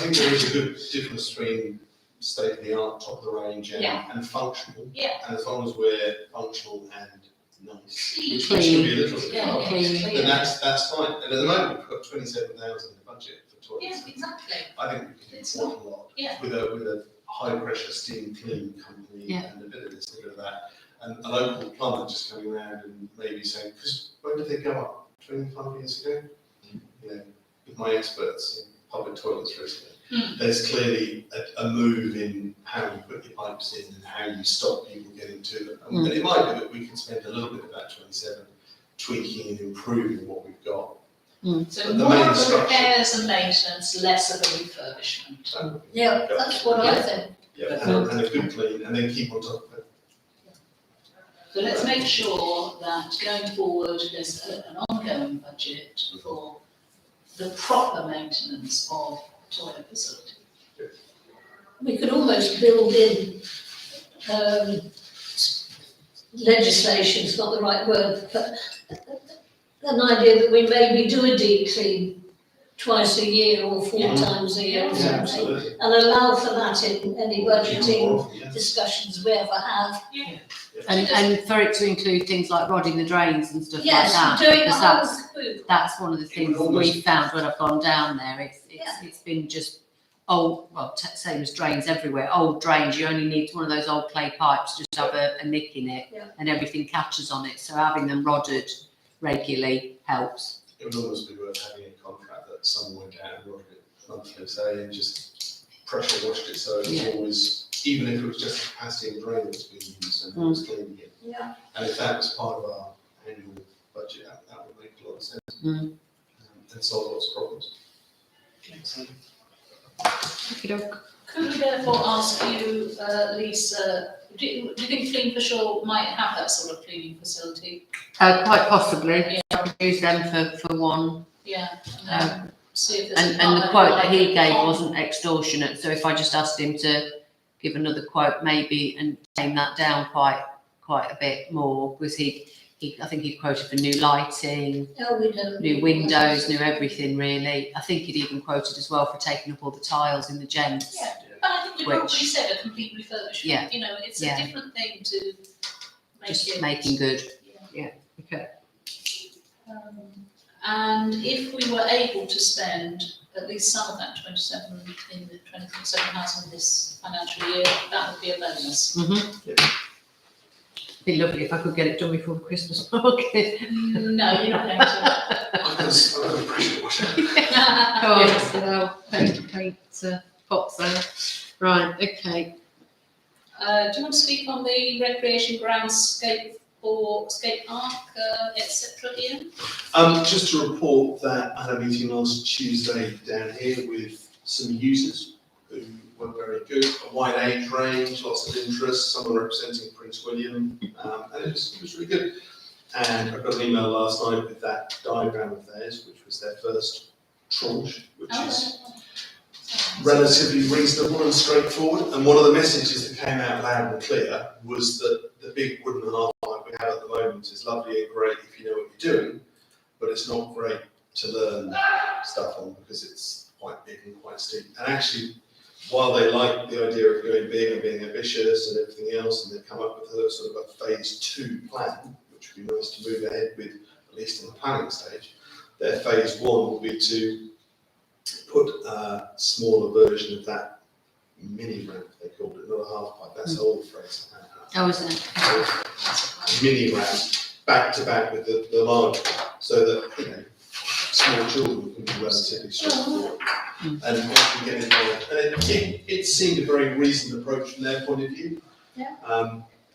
think there is a good difference between state of the art, top of the range, and functional. Yeah. And as long as we're functional and nice, which Clean. should be a little bit, Yeah, Clean. then that's fine. And at the moment, we've got 27,000 in the budget for toilets. Yeah, exactly. I think we can It's afford a lot Yeah. with a high pressure steam clean company Yeah. and a bit of this, a bit of that. And a local plumber just coming around and maybe saying, because when did they go up? 25 years ago? You know, with my experts in public toilets recently. There's clearly a move in how you put your pipes in and how you stop people getting to them. And it might be that we can spend a little bit of that 27 tweaking and improving what we've got. So But the more main of the structure- repairs and maintenance, less of a refurbishment. Yeah, that's what I think. Yeah, and a good clean, and then keep on top of it. So let's make sure that going forward, there's an ongoing budget for the proper maintenance of toilet facility. We could almost build in, legislation's not the right word, but an idea that we maybe do a deep clean twice a year or 4 Yeah. times a year or Yeah, something, absolutely. and allow for that in any Even budgeting more often, yeah. discussions we ever have. And for it to include things like rodding the drains and stuff like Yes, that, doing the because whole that's, group. that's one of the things almost- we found when I've gone down there. Yeah. It's been just old, well, same as drains everywhere, old drains. You only need one of those old clay pipes, just have a nick in it, Yeah. and everything catches on it. So having them rodded regularly helps. It would almost be worth having a contract that someone went out and rodded it monthly, say, and just pressure washed it, so it was Yeah. always, even if it was just a capacity of drain that was being used and it was cleaning it. Yeah. And if that was part of our annual budget, that would make a lot of sense. Mm. And solve lots of problems. Excellent. Could we therefore ask you, Lisa, do you think Fleam for Shore might have that sort of cleaning facility? Quite possibly. Yeah. I could use them for one. Yeah, and then see if there's. And the quote that he gave wasn't extortionate, so if I just asked him to give another quote maybe and tame that down quite a bit more, because I think he quoted for new lighting, No, we don't. new windows, new everything really. I think he'd even quoted as well for taking up all the tiles in the gents. Yeah. But I think we probably Which- said a complete refurbishment, Yeah. you know, it's Yeah. a different thing to make Just it. making good. Yeah. Okay. And if we were able to spend at least some of that 27 in the 27,000 in this financial year, that would be a bonus. Be lovely if I could get it done before the Christmas market. No, you're not going to. I'm gonna pressure wash it. Oh, so they'll paint pots there. Right, okay. Do you want to speak on the recreation grounds, skate park, etc., Ian? Just to report that I had a meeting last Tuesday down here with some users who were very good, a wide age range, lots of interest, some were representing Prince William, and it was really good. And I got an email last night with that diagram of theirs, which was their first tranche, which is relatively reasonable and straightforward. And one of the messages that came out loud and clear was that the big wooden half pipe we have at the moment is lovely and great if you know what you're doing, but it's not great to learn stuff on because it's quite big and quite steep. And actually, while they like the idea of going big and being ambitious and everything else, and they've come up with a sort of a phase 2 plan, which would be nice to move ahead with, at least in the planning stage, their phase 1 will be to put a smaller version of that mini ramp, they called it, not a half pipe, that's an old phrase. Oh, is it? Mini ramp back to back with the large one, so that, you know, small children can be relatively straightforward. And actually get involved. And it seemed a very reasoned approach from their point of view. Yeah.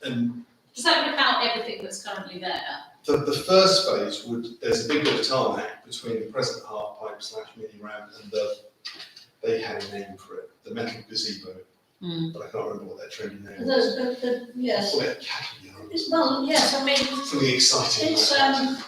And Does that rip out everything that's currently there? the first phase there's a big bit of tarmac between the present half pipe / mini ramp and they had a name for it, the metal gazebo, but I can't remember what their trendy name was. Yes. Call it a cattle yard. Well, yes, I mean, Something exciting. it's, like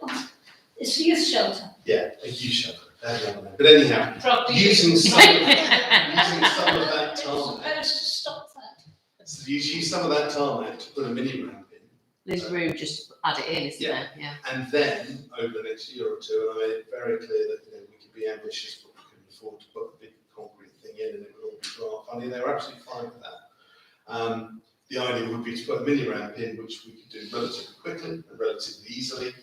that. it's a youth shelter. Yeah, a youth shelter. They had another name. But anyhow, Drug dealing. using some of that It's tarmac, supposed to stop that. so use some of that tarmac to put a mini ramp in. There's room just to add it in, isn't Yeah. there? Yeah. And then, over the next year or two, and I made it very clear that, you know, we could be ambitious, but we couldn't afford to put a big concrete thing in and it would all be grant funding. They were absolutely fine with that. The idea would be to put a mini ramp in, which we could do relatively quickly and relatively easily,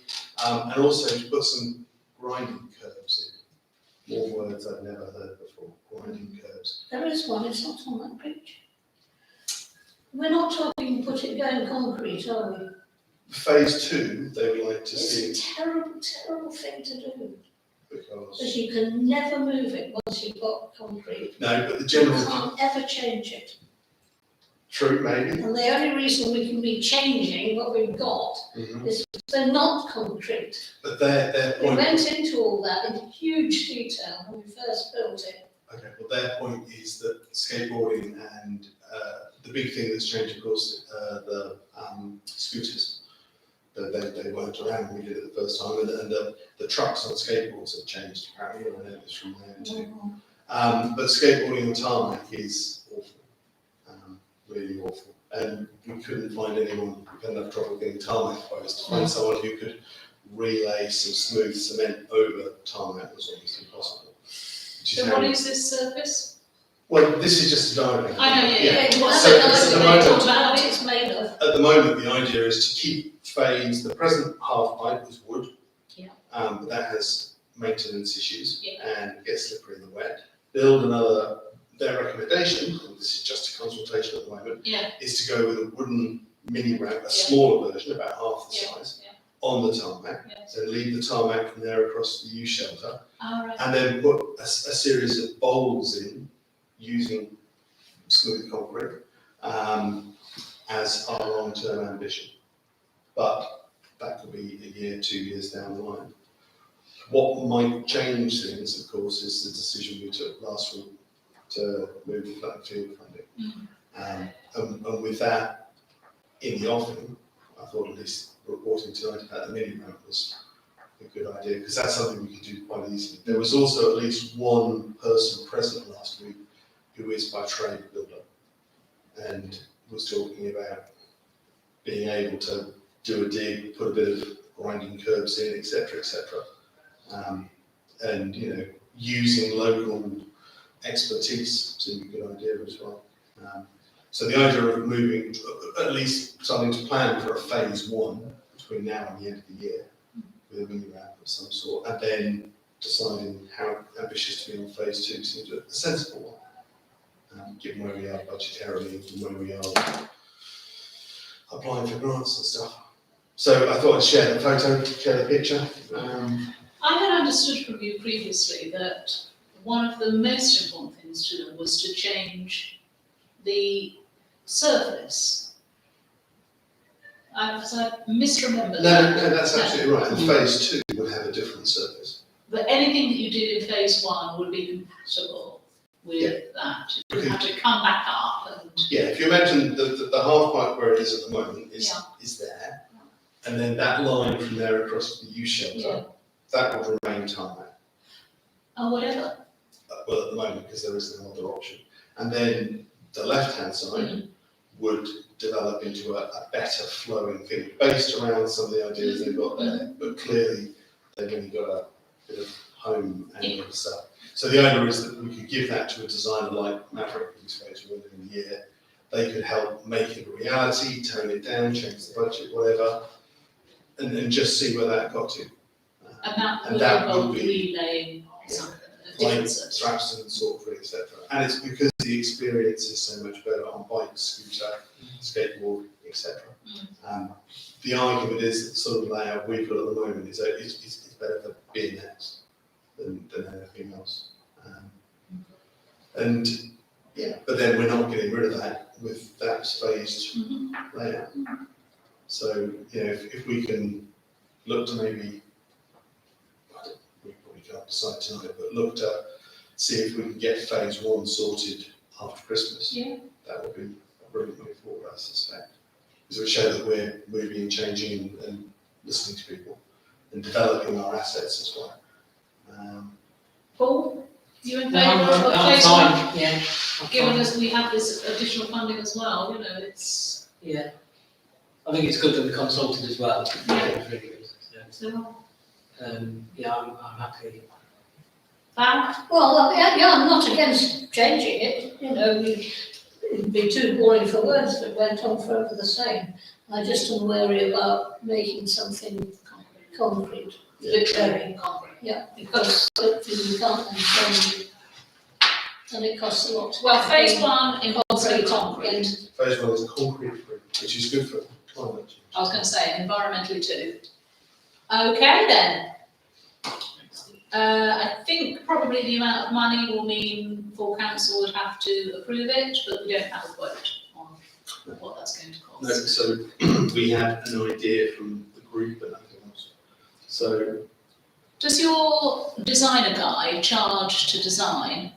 and also to put some grinding curbs in. More words I've never heard before, grinding curbs. There is one, it's not on that picture. We're not talking put it going concrete, are we? Phase 2, they would like to see, It's a terrible, terrible thing to do, because, because you can never move it once you've got concrete. no, but the You general, can't ever change it. true, maybe. And the only reason we can be changing what we've got Mhm. is they're not concrete. But their We point. went into all that in huge detail when we first built it. Okay, well, their point is that skateboarding and the big thing that's changed, of course, the scooters. They weren't around when we did it the first time, and the trucks on skateboards have changed apparently, and I know this from there too. But skateboarding on tarmac is awful, really awful. And we couldn't find anyone, we had enough trouble getting tarmac quotes to find someone who could relay some smooth cement over tarmac was obviously possible. Which is So how what is this surface? well, this is just a diagram. I know, yeah. It was So a at the nice moment- about what it's made of. At the moment, the idea is to keep phase, the present half pipe is wood. Yeah. But that has maintenance issues Yeah. and gets slippery in the wet. Build another, their recommendation, and this is just a consultation at the moment, Yeah. is to go with a wooden mini ramp, a Yeah. smaller version, about half the Yeah. size, Yeah. on the tarmac. Yeah. So leave the tarmac from there across the U shelter, All right. and then put a series of bowls in using smooth concrete as our long-term ambition. But that could be a year, 2 years down the line. What might change things, of course, is the decision we took last week to move the flat field funding. And with that in the offing, I thought at least reporting tonight about the mini ramp was a good idea, because that's something we could do quite easily. There was also at least one person present last week who is by trade a builder, and was talking about being able to do a dig, put a bit of grinding curbs in, etc., etc. And using local expertise seemed a good idea as well. So the idea of moving, at least starting to plan for a phase one between now and the end of the year, with a mini ramp of some sort, and then deciding how ambitious to be on phase two seems a sensible one, given where we are budgetarily and where we are applying for grants and stuff. So I thought I'd share the photo, share the picture. I had understood from you previously that one of the most important things to them was to change the surface. I misremembered that. No, that's absolutely right. And phase two would have a different surface. But anything that you did in phase one would be compatible with that. You would have to come back up and. Yeah, if you imagine the half pipe where it is at the moment Yeah. is there, and then that line from there across the U shelter, Yeah. that would remain tarmac. Or whatever. Well, at the moment, because there is no other option. And then the left-hand side would develop into a better flowing thing, based around some of the ideas they've got there, but clearly they've only got a bit of home and stuff. So the idea is that we could give that to a designer like Maverick, who's going to win in a year. They could help make it a reality, tone it down, change the budget, whatever, and just see where that got to. And that would involve relaying something, a Like different surface. Thrapston, Saltford, etc. And it's because the experience is so much better on bike, scooter, skateboard, etc. The argument is that sort of layout we've got at the moment is that it's better for BMX than anything else. And yeah, but then we're not getting rid of that with that phased layout. So if we can look to maybe, we probably can't decide tonight, but look to see if we can get phase one sorted after Christmas. Yeah. That would be a brilliant way forward, I suspect. Because it would show that we're moving and changing and listening to people and developing our assets as well. Paul, you in No, favour of I'm phase one? fine, yeah. I'm Given fine. as we have this additional funding as well, it's. Yeah. I think it's good that we consulted as well. Yeah. It's really good. So, Yeah, I'm happy. Val? Well, yeah, I'm not against changing it, it'd be too boring for words if it went on forever the same. I just am wary about making something concrete, very Concrete. yeah, because hopefully you can't then change, and it costs a lot. Well, phase one involves Concrete, concrete. Phase one is concrete free, which is good for climate change. I was going to say environmentally too. Okay then. I think probably the amount of money will mean full council would have to approve it, but we don't have a quote on what that's going to cost. No, so we had an idea from the group and nothing else. So Does your designer guy charge to design?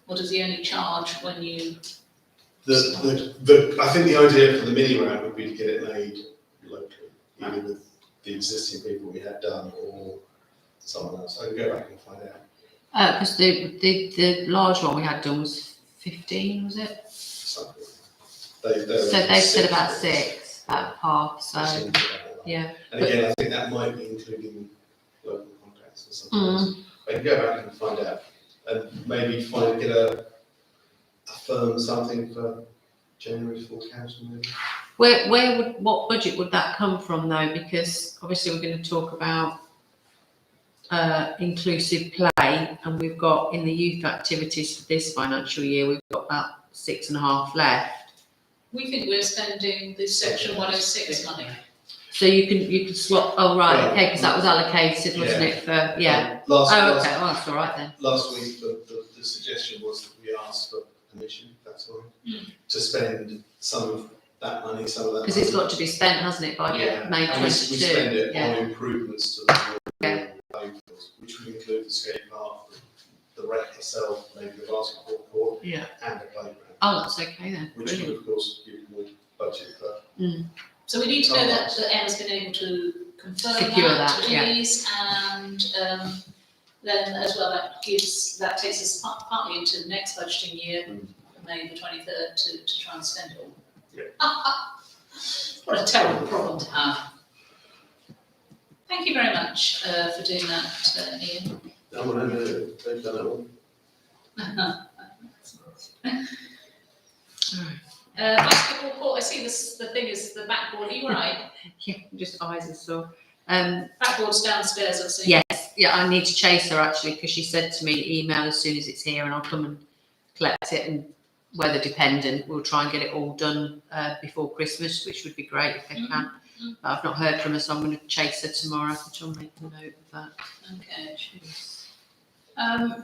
Or does he only charge when you? I think the idea for the mini ramp would be to get it made locally, either with the existing people we had done or someone else. I can go back and find out. Because the large one we had done was 15, was it? Something. So they said about 6, about half, so. Seemed to have Yeah. And again, I think that might be including local contracts or something else. I can go back and find out, and maybe get a firm something for January's full council maybe. What budget would that come from though? Because obviously we're going to talk about inclusive play, and we've got in the youth activities for this financial year, we've got about 6.5 left. We think we're spending the section 106 money. So you can swap. Oh right, Well, okay, because that was allocated, wasn't yeah. it? For yeah. Last, Oh last, okay, well that's all right then. last week, the suggestion was that we asked for permission, if that's all right, to spend some of that money, some of that. Because it's got to be spent, hasn't it, by Yeah, May and we 22? spend it Yeah. on improvements to the playing fields, which would include the skate park, the rec itself, maybe the basketball court, Yeah. and the playground, Oh, that's okay then. which would Brilliant. of course give more budget for. So we need to know that Emma's been able to confirm Secure that, please, and then as well that takes us partly into next budgeting year, May the 23rd, to try and spend it all. What a terrible problem to have. Thank you very much for doing that, Ian. They've done it all. Basketball court, I see this, the thing is the backboard, are you right? Yeah, just eyes and sore. Backboard's downstairs, I've seen. Yes, yeah, I need to chase her actually because she said to me, email as soon as it's here and I'll come and collect it, and weather dependent, we'll try and get it all done before Christmas, which would be great if they can. But I've not heard from her, so I'm going to chase her tomorrow, which I'll make a note of that. Okay.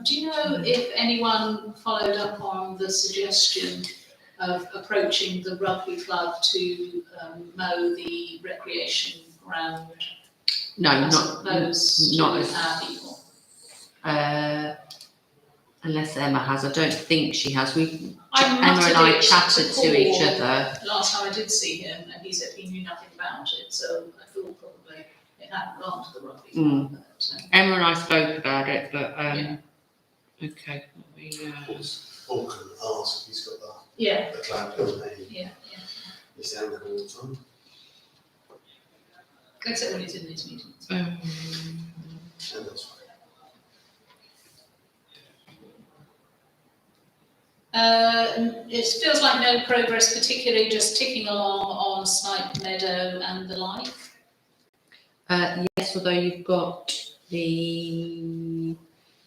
Do you know if anyone followed up on the suggestion of approaching the rugby club to mow the recreation ground? No, as not opposed not to as- our people. unless Emma has. I don't think she has. I Emma and muttered I it chatted to each other. Last time I did see him, and he said he knew nothing about it, so I thought probably it hadn't gone to the rugby club. But, Emma and I spoke about it, but Yeah. okay. Paul can ask, he's got yeah, the cloud name, yeah. he's down there all the time. Except when he's in these meetings. And that's fine. It feels like no progress, particularly just ticking along on Snipe Meadow and the like. Yes, although you've got the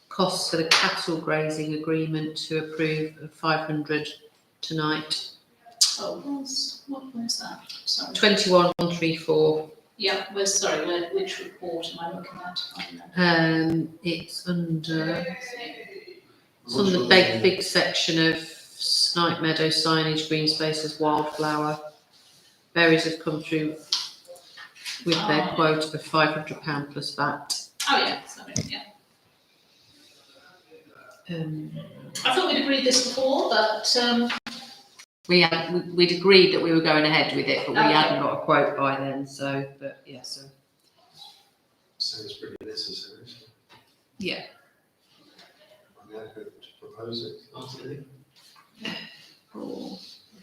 costs for the cattle grazing agreement to approve of 500 tonight. Oh, where's that? Sorry. 21,134. Yeah, which report am I looking at to find that? It's under. It's on the big section of Snipe Meadow signage, green spaces, wildflower. Berries have come through with their quote of £500 plus VAT. Oh, yeah, sorry, yeah. Um, I thought we'd agreed this before, but, we'd agreed that we were going ahead with it, but we Okay. hadn't got a quote by then. So, but yeah, so Sounds pretty necessary. yeah. I'm going to propose it after the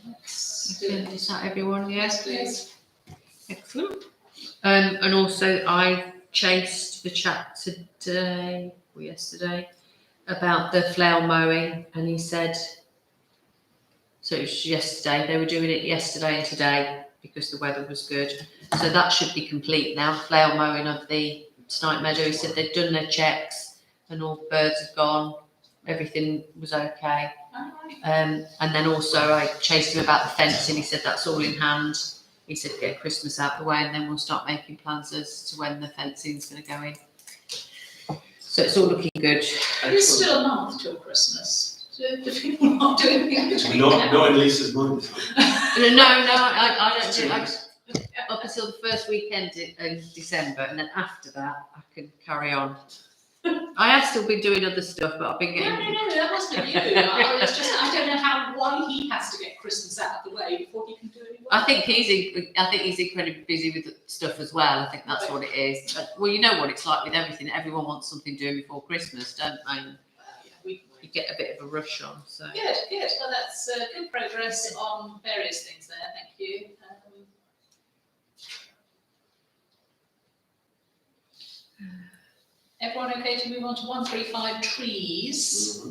let's do it. Is that everyone? Yes, Yes, please. excellent. And also I chased the chat today or yesterday about the flail mowing, and he said, so it was yesterday, they were doing it yesterday and today because the weather was good. So that should be complete now, flail mowing of the Snipe Meadow. He said they'd done their checks and all birds had gone, everything was okay. All right. And then also I chased him about the fencing. He said that's all in hand. He said get Christmas out the way and then we'll start making plans as to when the fencing's going to go in. So it's all looking good. It is still a month till Christmas. Do people not do anything between Not now? in Lisa's mind. No, I don't do it. Up until the first weekend in December, and then after that I can carry on. I have still been doing other stuff, but I've been No, getting. that wasn't you. It's just, I don't know why he has to get Christmas out of the way before he can do any work. I think he's incredibly busy with stuff as well. I think that's what it is. Well, you know what it's like with everything. Everyone wants something doing before Christmas, don't they? You get a bit of a rush on. So Good. Well, that's good progress on various things there. Thank you. Everyone okay to move on to 135 trees?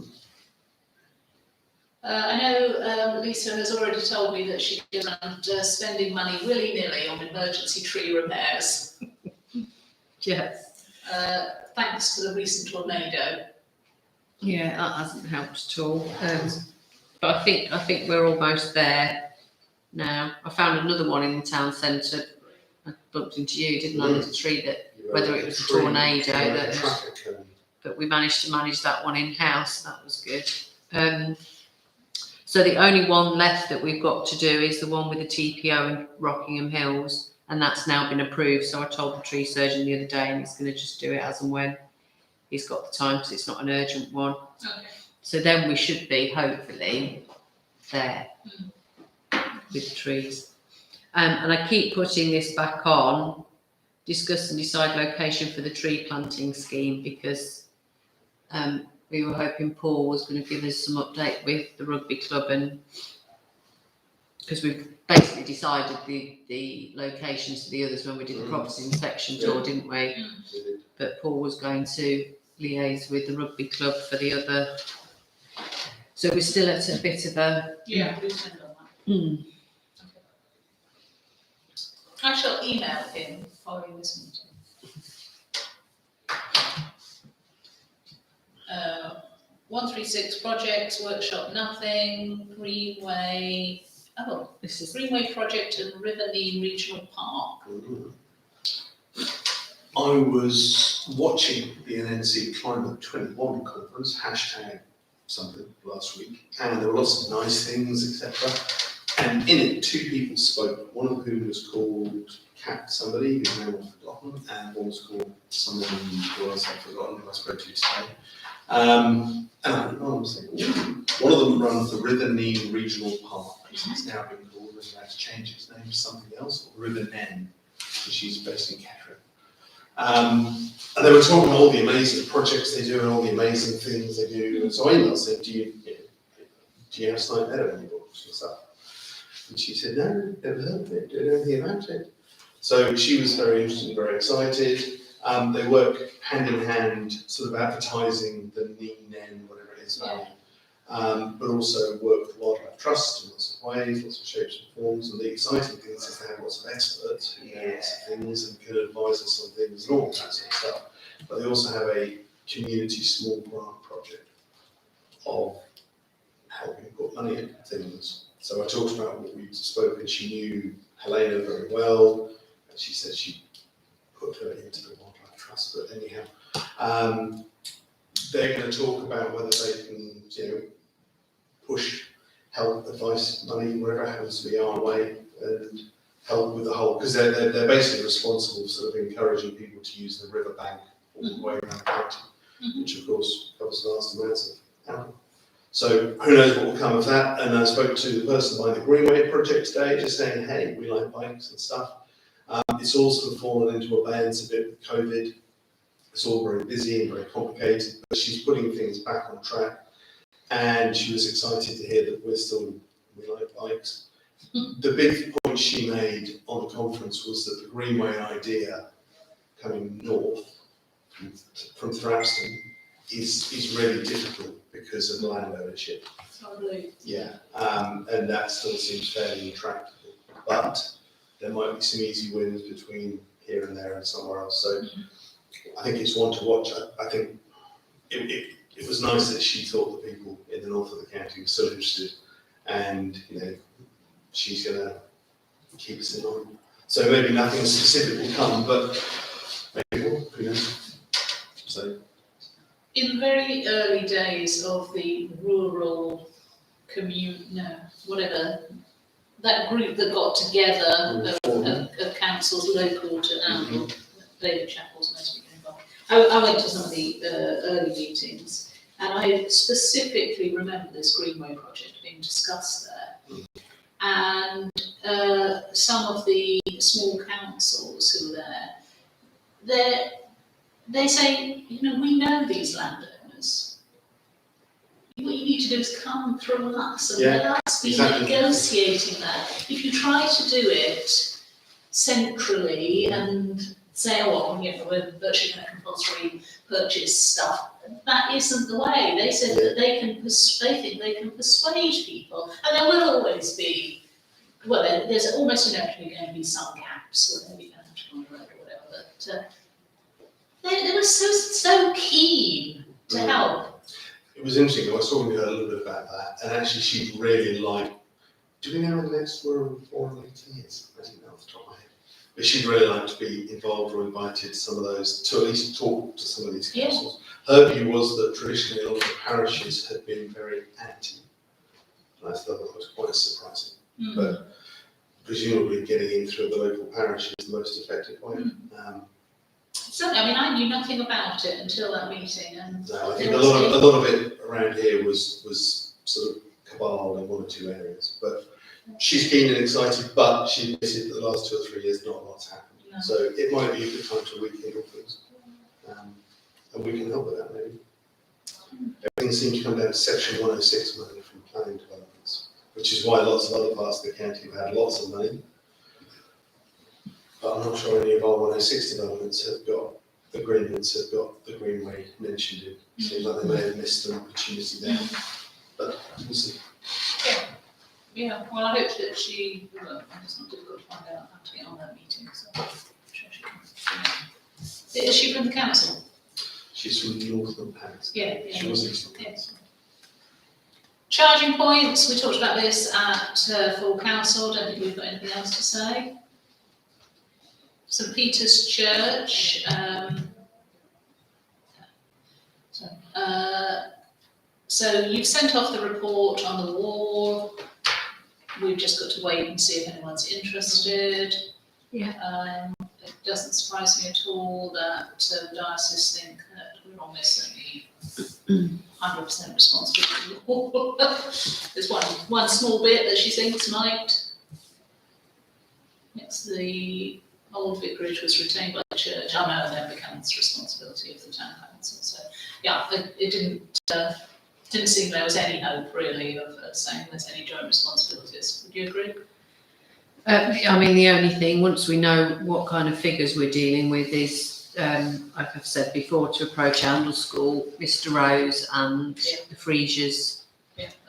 I know Lisa has already told me that she goes around spending money willy-nilly on emergency tree repairs, Yes. thanks to the recent tornado. Yeah, that hasn't helped at all. But I think we're almost there now. I found another one in the town centre. I bumped into you, didn't I? There's a tree that, whether it was a tornado that, Traffic cone. but we managed to manage that one in-house. That was good. So the only one left that we've got to do is the one with the TPO in Rockingham Hills, and that's now been approved. So I told the tree surgeon the other day, and he's going to just do it as and when he's got the time, because it's not an urgent one. Okay. So then we should be hopefully there with the trees. And I keep putting this back on, discuss and decide location for the tree planting scheme, because we were hoping Paul was going to give us some update with the rugby club, and because we've basically decided the locations for the others when we did the property inspection tour, didn't we? But Paul was going to liaise with the rugby club for the other. So we're still at a bit of a. Yeah, we've sent on that. I shall email him following this meeting. 136 projects, workshop nothing, Greenway, This is Greenway project and River Nene Regional Park. I was watching the NNC Climate 21 conference, hashtag something, last week, and there were lots of nice things, etc. And in it, two people spoke, one of whom was called Cat somebody, whose name I've forgotten, and one was called someone who else I've forgotten, who I spoke to today. And I was thinking, one of them runs the River Nene Regional Park. It's now been called, whether that's changed its name to something else, or River Nen, because she's based in Kettering. And they were talking about all the amazing projects they do and all the amazing things they do. And so I emailed said, do you have Snipe Meadow in your books and stuff? And she said, no, never heard of it, don't know anything about it. So she was very interested and very excited. They work hand in hand, sort of advertising the Nen, whatever it is, valley, but also work with the Wildlife Trust in lots of ways, lots of shapes and forms. And the exciting thing is they have lots of experts who know lots of things and can advise us on things and all that sort of stuff. But they also have a community small grant project of helping put money into things. So I talked about what we'd spoken. She knew Helena very well, and she said she put her into the Wildlife Trust. But anyhow, they're going to talk about whether they can, push help, advice, money, wherever it happens to be our way, and help with the whole, because they're basically responsible for sort of encouraging people to use the riverbank all the way around the county, which of course covers vast amounts of area. So who knows what will come of that? And I spoke to the person behind the Greenway project today, just saying, hey, we like bikes and stuff. It's all sort of fallen into abeyance a bit with COVID. It's all very busy and very complicated, but she's putting things back on track. And she was excited to hear that we like bikes. The big point she made on the conference was that the Greenway idea coming north from Thrapston is really difficult because of land ownership. Yeah, and that still seems fairly intractable. But there might be some easy wins between here and there and somewhere else. So I think it's one to watch. I think it was nice that she thought the people in the north of the county were still interested, and she's going to keep us in mind. So maybe nothing specific will come, but maybe more. Who knows? So. In the very early days of the rural that group that got together of councils local to Amble, David Chappell's mostly involved. I went to some of the early meetings, and I specifically remember this Greenway project being discussed there. And some of the small councils who were there, they say, we know these landowners. What you need to do is come through us and let us be negotiating that. If you try to do it centrally and say, oh, you know, we're virtually going to compulsory purchase stuff. That isn't the way. They said that they think they can persuade people, and there will always be, well, there's almost inevitably going to be some gaps where maybe you don't have to go on the road or whatever, but they were so keen to help. It was interesting, I was talking to her a little bit about that, and actually she'd really like, do we know when the next Rural Forum meeting is? I don't know off the top of my head. But she'd really like to be involved or invited to some of those, to at least talk to some of these Yeah. councils. Her view was that traditionally a lot of the parishes had been very anti. And I thought that was quite surprising. Mm. But presumably getting in through the local parish is the most effective way. So, I mean, I knew nothing about it until that meeting, and No, I think a lot of it around here was sort of cabal in one or two areas. But she's keen and excited, but she admitted that the last 2 or 3 years not a lot's happened. No. So it might be a good time to rekindle things. And we can help with that maybe. Everything seems to come down to section 106 money from planning developments, which is why lots of other parts of the county have had lots of money. But I'm not sure any of our 106 developments have got agreements, have got the Greenway mentioned in. Seems like they may have missed an opportunity there, but we'll see. yeah, well, I hope that she, well, it's not difficult to find out how to get on that meeting, so I'm sure she can. Is she from the council? She's from Northland Paris. Yeah. She was excellent. Yes. Charging points, we talked about this at full council, don't think we've got anything else to say. St Peter's Church, so you've sent off the report on the wall. We've just got to wait and see if anyone's interested. Yeah. It doesn't surprise me at all that diocese think that we're almost certainly 100% responsible for the wall. There's one small bit that she thinks might. It's the old vicarage was retained by the church. I know, and then becomes the responsibility of the town council. So, yeah, it didn't seem there was any hope really of saying there's any joint responsibilities. Would you agree? I mean, the only thing, once we know what kind of figures we're dealing with, is, like I've said before, to approach Andal School, Mr Rose and the Freesias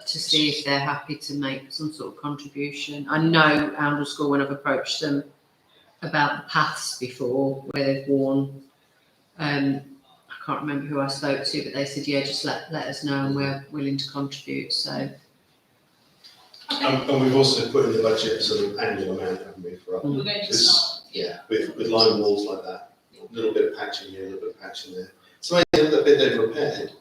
to see if they're happy to make some sort of contribution. I know Andal School, when I've approached them about the paths before, where they've worn, I can't remember who I spoke to, but they said, yeah, just let us know and we're willing to contribute. So. And we've also put in the budget sort of annual amount, haven't we, for We're going to start. with lime walls like that, a little bit of patching here, a little bit of patching there. So the bit they've repaired,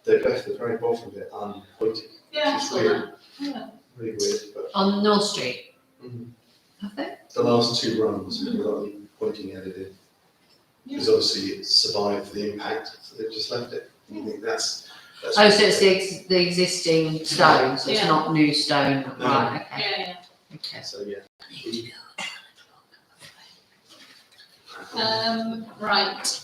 they've left the very bottom bit unpointed. Yeah, It's I saw that. Yeah. really weird, but On North Street, Mhm. have they? the last 2 runs have got the pointing headed in. Because obviously it survived the impact, so they've just left it. I think that's Oh, so it's the existing stone, so it's Yeah. not new stone, No. right, okay, Yeah, okay. so yeah. right.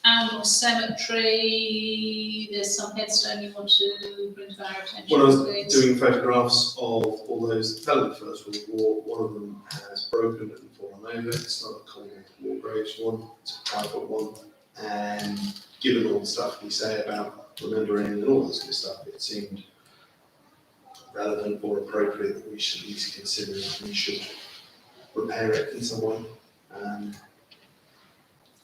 Andal Cemetery, there's some headstone you want to bring to our attention, When I was please. doing photographs of all those fell in the First World War, one of them has broken and fallen over. It's not a common war graves one, it's a private one. And given all the stuff we say about remembering and all this kind of stuff, it seemed relevant or appropriate that we should at least consider if we should repair it in some way.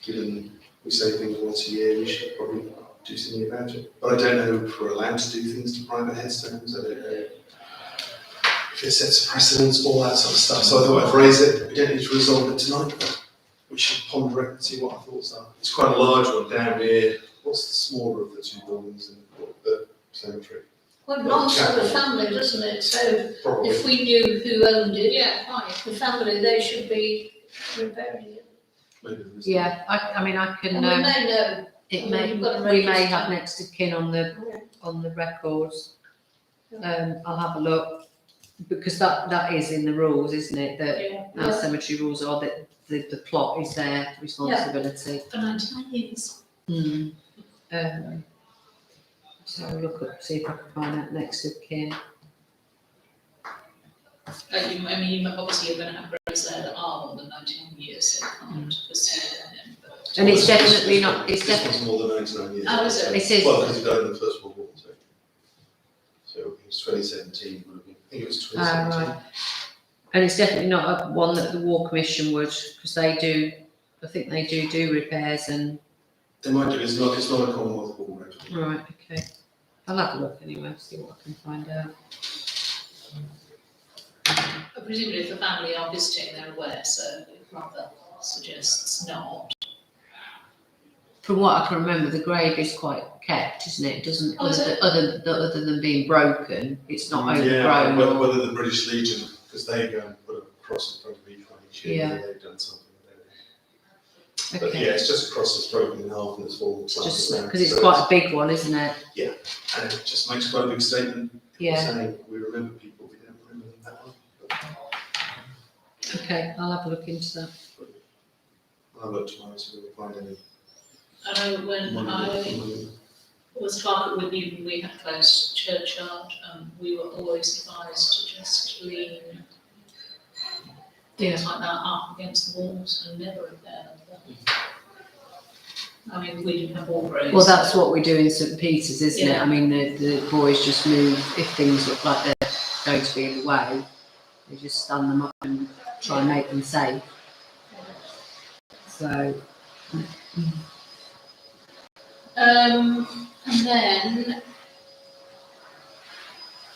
Given we say things once a year, we should probably do something about it. But I don't know if we're allowed to do things to private headstones. I don't know if it sets a precedence, all that sort of stuff. So I thought I'd raise it. We don't need to resolve it tonight, but we should ponder it and see what our thoughts are. It's quite a large one down here. What's the smaller of the 2 buildings in the cemetery? Well, it belongs to the family, doesn't it? So Probably. if we knew who owned it, Yeah, fine. the family, they should be repairing it. Maybe there is. Yeah, I mean, I can, And we may know. it Well, may, you've got to we may register. have next of kin on the records. I'll have a look, because that is in the rules, isn't it, that Yeah, our Yeah. cemetery rules are that the plot is their responsibility. for 99 years. So I'll look up, see if I can find out next of kin. I mean, obviously you're going to have graves there that are more than 99 years. years, so I can't pursue him. But And it's definitely not, it's This definitely, one's more than 99 years. Oh, is it? It is. Well, because he died in the First World War, so it was 2017, would have been. I think it was 2017. right. And it's definitely not a one that the War Commission would, because they do, I think they do repairs and, They might do, it's not a Commonwealth War road. right, okay. I'll have a look anyway, see what I can find out. presumably if the family are visiting, they're aware, so if mother suggests not. From what I can remember, the grave is quite kept, isn't it? It doesn't, Oh, is it? other than being broken, it's not Yeah, overgrown or, whether the British Legion, because they go and put a cross in front of each one each year, Yeah. whether they've done something. But okay. yeah, it's just a cross that's broken in half and it's fallen flat. Just, around. because it's So quite a big one, isn't it? And it just makes quite a big statement Yeah, saying we remember people, we don't remember them that well. But okay, I'll have a look into that. I'll look tomorrow so we can find any. I know when I was clerk at Whitney, we had closed churchyard, we were always advised to just lean things like that up against the walls and never repair them. I mean, we didn't have wall graves. Well, that's what we do in St Peter's, isn't it? Yeah. I mean, the boys just move, if things look like they're going to be in the way, they just stand them up and try and make them safe. So, And then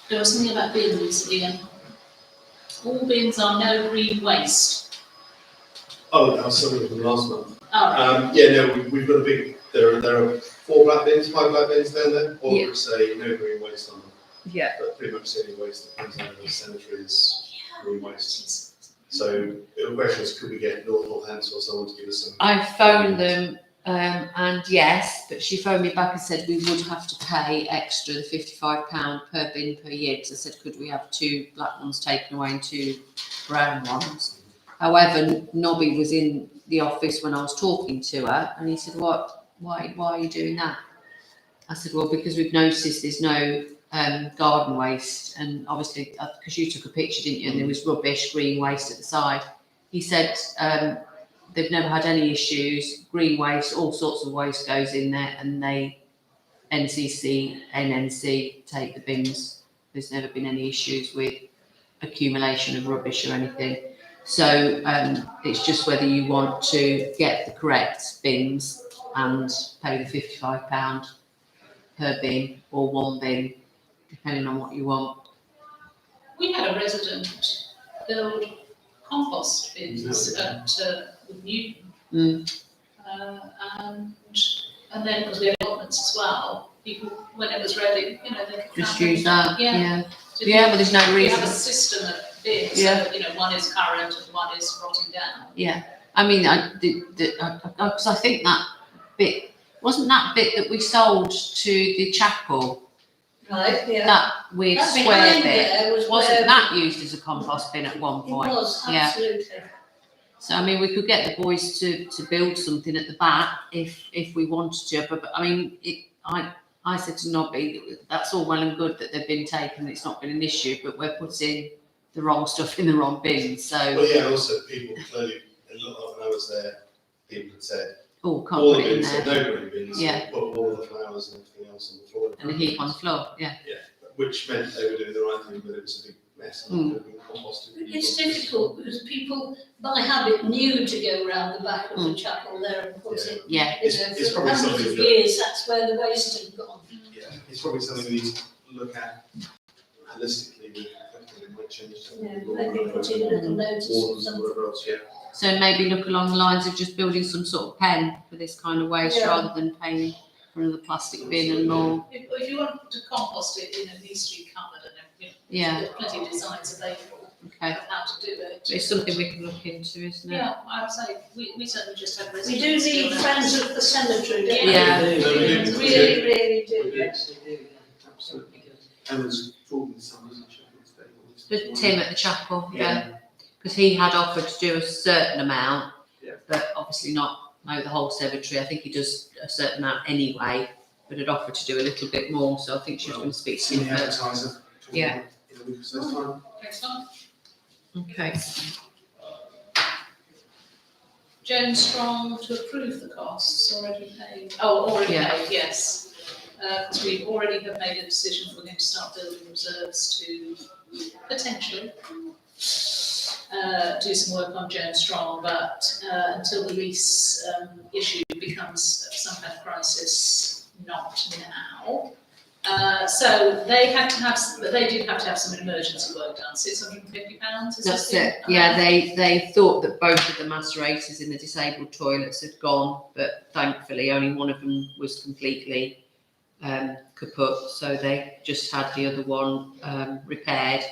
there was something about bins, Ian. All bins are no green waste. Oh, that was something from last month. Oh, Yeah, no, we've got a big, there are 5 black bins down there, all Yeah. which say no green waste on them. yeah. But pretty much the only waste that comes out of the cemetery is green waste. So the question is, could we get Northampton or someone to give us some? I phoned them, and yes, but she phoned me back and said we would have to pay extra, the £55 per bin per year, because I said, could we have 2 black ones taken away and 2 brown ones? However, Nobby was in the office when I was talking to her, and he said, why are you doing that? I said, well, because we've noticed there's no garden waste, and obviously, because you took a picture, didn't you, and there was rubbish, green waste at the side. He said, they've never had any issues, green waste, all sorts of waste goes in there, and they, NNC take the bins. There's never been any issues with accumulation of rubbish or anything. So it's just whether you want to get the correct bins and pay the £55 per bin or 1 bin, depending on what you want. we had a resident build compost bins at Newton. Mm. And then, because we had allotments as well, people, when it was ready, they could Just come use and- that, Yeah. yeah. So Yeah, but there's no we have a reason. system of bins, Yeah. so, one is current and one is rotting down. Yeah, I mean, because I think that bit, wasn't that bit that we sold to the chapel, Right, yeah. that weird That square behind bit? there was Wasn't where that used as a compost bin at one it point? was, Yeah. absolutely. So, I mean, we could get the boys to build something at the back if we wanted to, but I mean, I said to Nobby, that's all well and good that they've been taken, it's not been an issue, but we're putting the wrong stuff in the wrong bin, so, Well, yeah, and also people clearly, a lot of when I was there, people had said, oh, can't all put the it in bins said there. no green bins, Yeah. put all the flowers and everything else on the floor. And a heap on the floor, yeah. Which meant they were doing the right thing, but it was a big mess. and it could have been composted. It's difficult because people by habit knew to go around the back of the Mm. chapel there and put it. Yeah, It's For probably hundreds something of that- years, that's where the waste had gone. Yeah, it's probably something we need to look at holistically, with everything that might change. Yeah, maybe put in a little notice or Wardens and something. whatever else, yeah. so maybe look along the lines of just building some sort of pen for this kind of waste Yeah. rather than paying for another plastic bin and more, If you want to compost it, it needs to be covered and everything. yeah, There's plenty of designs available okay. of how to do it. But it's something we can look into, isn't it? Yeah, I would say, we certainly just had We residents. do need doing friends that. of the cemetery, don't we? Yeah. No, we do. Really, really We do. do. Yes, they do, yeah, absolutely good. And there's talking to someone in Sheffield State. But Tim at the chapel, yeah, because he had offered to do a certain amount, Yeah. but obviously not know the whole cemetery. I think he does a certain amount anyway, but had offered to do a little bit more, so I think she was going to speak to See the him first. advertiser. Yeah. In a week or so's time. Excellent. Okay. Jones Strong to approve the costs already paid. Oh, already Yeah. paid, yes. Because we already have made a decision for him to start building reserves to potentially do some work on Jones Strong, but until the lease issue becomes some kind of crisis, not now. So they had to have, but they did have to have some emergency work done. £650. Is That's this it. the Yeah, amount? they thought that both of the macerators in the disabled toilets had gone, but thankfully only one of them was completely kaput. So they just had the other one repaired.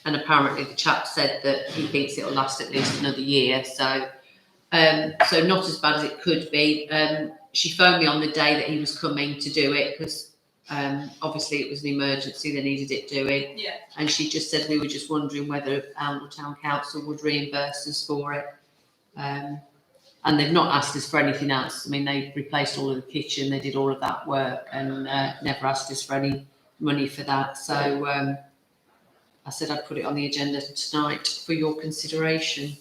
And apparently the chap said that he thinks it'll last at least another year. So not as bad as it could be. She phoned me on the day that he was coming to do it because obviously it was an emergency, they needed it doing. Yeah. And she just said we were just wondering whether Elmwood Town Council would reimburse us for it. And they've not asked us for anything else. I mean, they replaced all of the kitchen, they did all of that work and never asked us for any money for that. So I said I'd put it on the agenda tonight for your consideration.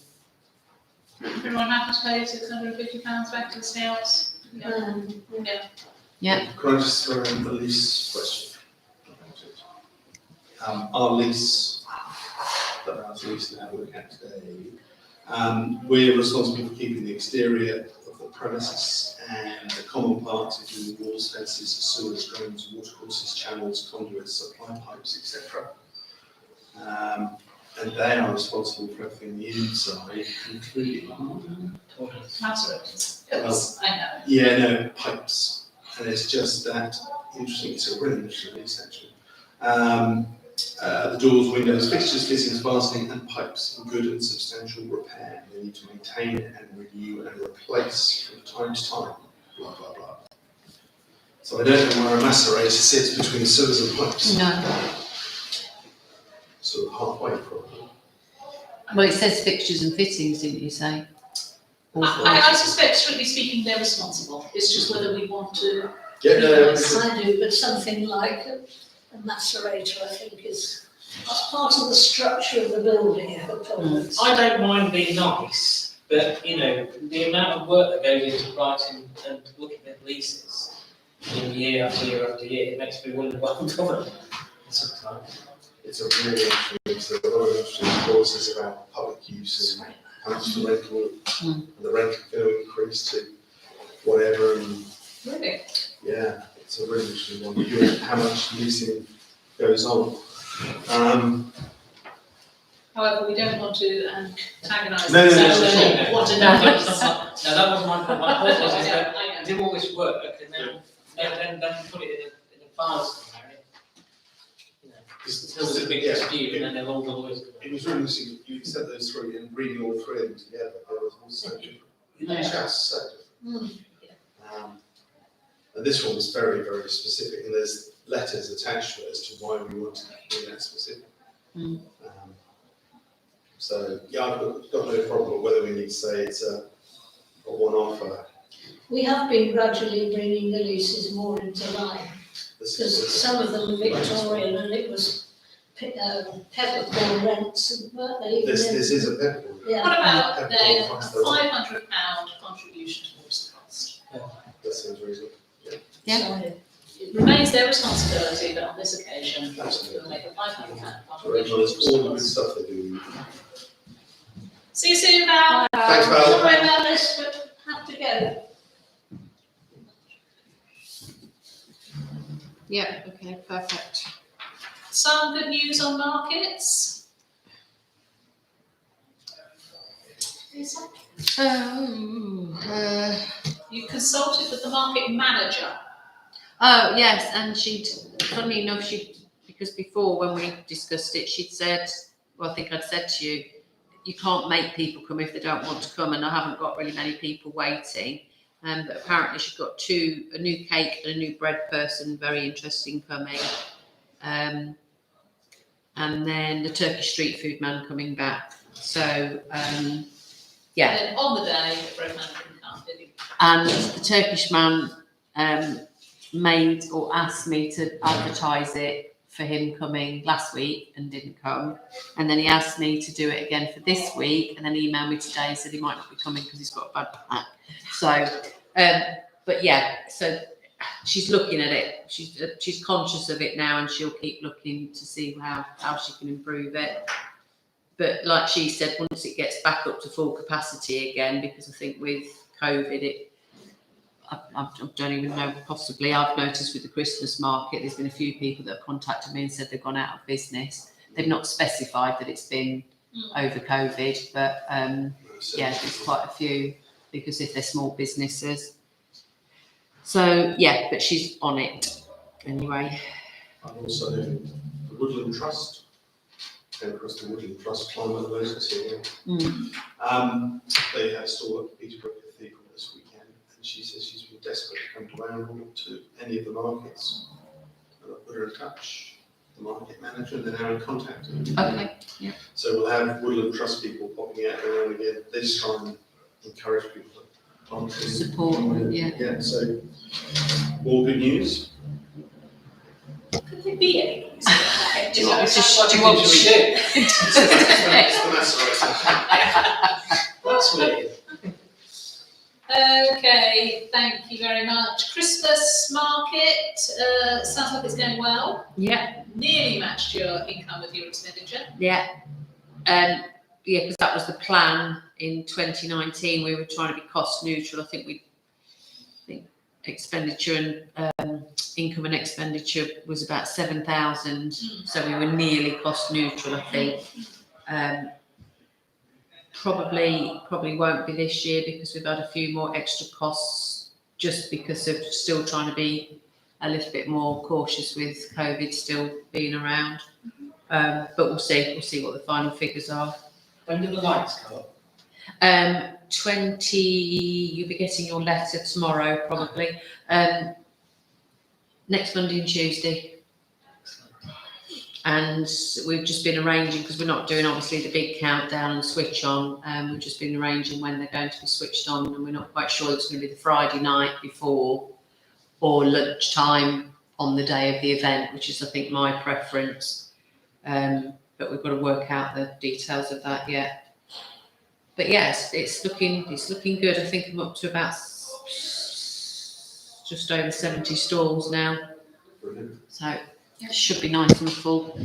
Everyone happy to pay £650 back to the sales? Yeah. Can I just throw in the lease question? Our lease, that our lease now we're at today, we're responsible for keeping the exterior of the premises and the common parts, including walls, fences, sewers, drains, watercourses, channels, conduits, supply pipes, etc. And they are responsible for everything the inside, including Macerators. Yes, I know. yeah, no, pipes. And it's just that interesting, it's a really interesting lease actually. The doors, windows, fixtures, fittings, fastening and pipes in good and substantial repair. They need to maintain and renew and replace from time to time, blah, blah, blah. So I don't know where a macerator sits between sewers and pipes. No. Sort of halfway probably. Well, it says fixtures and fittings, didn't you say? I suspect, strictly speaking, they're responsible. It's just whether we want to. Yeah, no, I do, but something like a macerator, I think, is part of the structure of the building. I don't mind being nice, but you know, the amount of work that goes into writing and looking at leases in year after year after year, it makes me wonder what I'm doing sometimes. it's a really interesting, it's a lot of interesting clauses about public use and how much the rental, and the rent can increase to whatever, and Really? yeah, it's a really interesting one. How much leasing goes on. However, we don't want to antagonise No, no, them, no, so no, they no. want to No, know. that was my point. My point was is that I know. do all this work and then put it in a file somewhere. You know, until there's a big dispute and then they'll all the lawyers. It was really interesting, you said those three, and reading all three of them together, they were all so different. Just so different. And this one was very, very specific, and there's letters attached to it as to why we wanted to be that specific. So, yeah, I've got no problem whether we need to say it's a one-off. We have been gradually bringing the leases more into line, because some of them are Victorian and it was peppercorn rents, weren't they? This is a peppercorn. Yeah. What about Peppercorn then price, a though. £500 contribution towards the cost? That seems reasonable. Yeah. So, It remains their responsibility, but on this occasion, Absolutely. we'll make a £500 To recognise contribution. all the good stuff they do. See you soon, Val. Thanks, Val. Sorry about this, but have to go. Yeah, okay, perfect. Some good news on markets. You consulted with the market manager. Oh, yes, and funnily enough, because before when we discussed it, she'd said, well, I think I'd said to you, you can't make people come if they don't want to come, and I haven't got really many people waiting. But apparently she's got a new cake and a new bread person, very interesting, coming. And then the Turkish street food man coming back. So, yeah. And then on the day, the bread man couldn't come, did he? And the Turkish man made or asked me to advertise it for him coming last week and didn't come. And then he asked me to do it again for this week, and then he emailed me today and said he might not be coming because he's got a bad back. So, but yeah, so she's looking at it. She's conscious of it now, and she'll keep looking to see how she can improve it. But like she said, once it gets back up to full capacity again, because I think with COVID, I don't even know, possibly I've noticed with the Christmas market, there's been a few people that have contacted me and said they've gone out of business. They've not specified that it's been over COVID, but yeah, there's quite a few, because if they're small businesses. So yeah, but she's on it anyway. And also the Woodland Trust, came across the Woodland Trust climate emergency again. They had a stall at Peterborough Cathedral this weekend, and she says she's been desperate to come to Arundel to any of the markets. And I put her in touch, the market manager, and they're now in contact. Okay, yeah. So we'll have Woodland Trust people popping out around again. They just try and encourage people to plant trees. Support, yeah. Yeah, so all good news. Could there be any place like that? Do you want me to That's do you what want we me usually do. It's the macerator. That's weird. Okay, thank you very much. Christmas market, sounds like it's going well. Yeah, Nearly matched your income with your expenditure. yeah. Yeah, because that was the plan in 2019. We were trying to be cost neutral. I think expenditure and income and expenditure was about 7,000. So we were nearly cost neutral, I think. Probably won't be this year because we've had a few more extra costs just because of still trying to be a little bit more cautious with COVID still being around. But we'll see what the final figures are. When do the lights go up? 20, you'll be getting your letter tomorrow probably. Next Monday and Tuesday. And we've just been arranging, because we're not doing obviously the big countdown and switch on, we've just been arranging when they're going to be switched on, and we're not quite sure it's going to be the Friday night before or lunchtime on the day of the event, which is I think my preference. But we've got to work out the details of that yet. But yes, it's looking good. I think I'm up to about just over 70 stalls now. Brilliant. So it should be nice and full.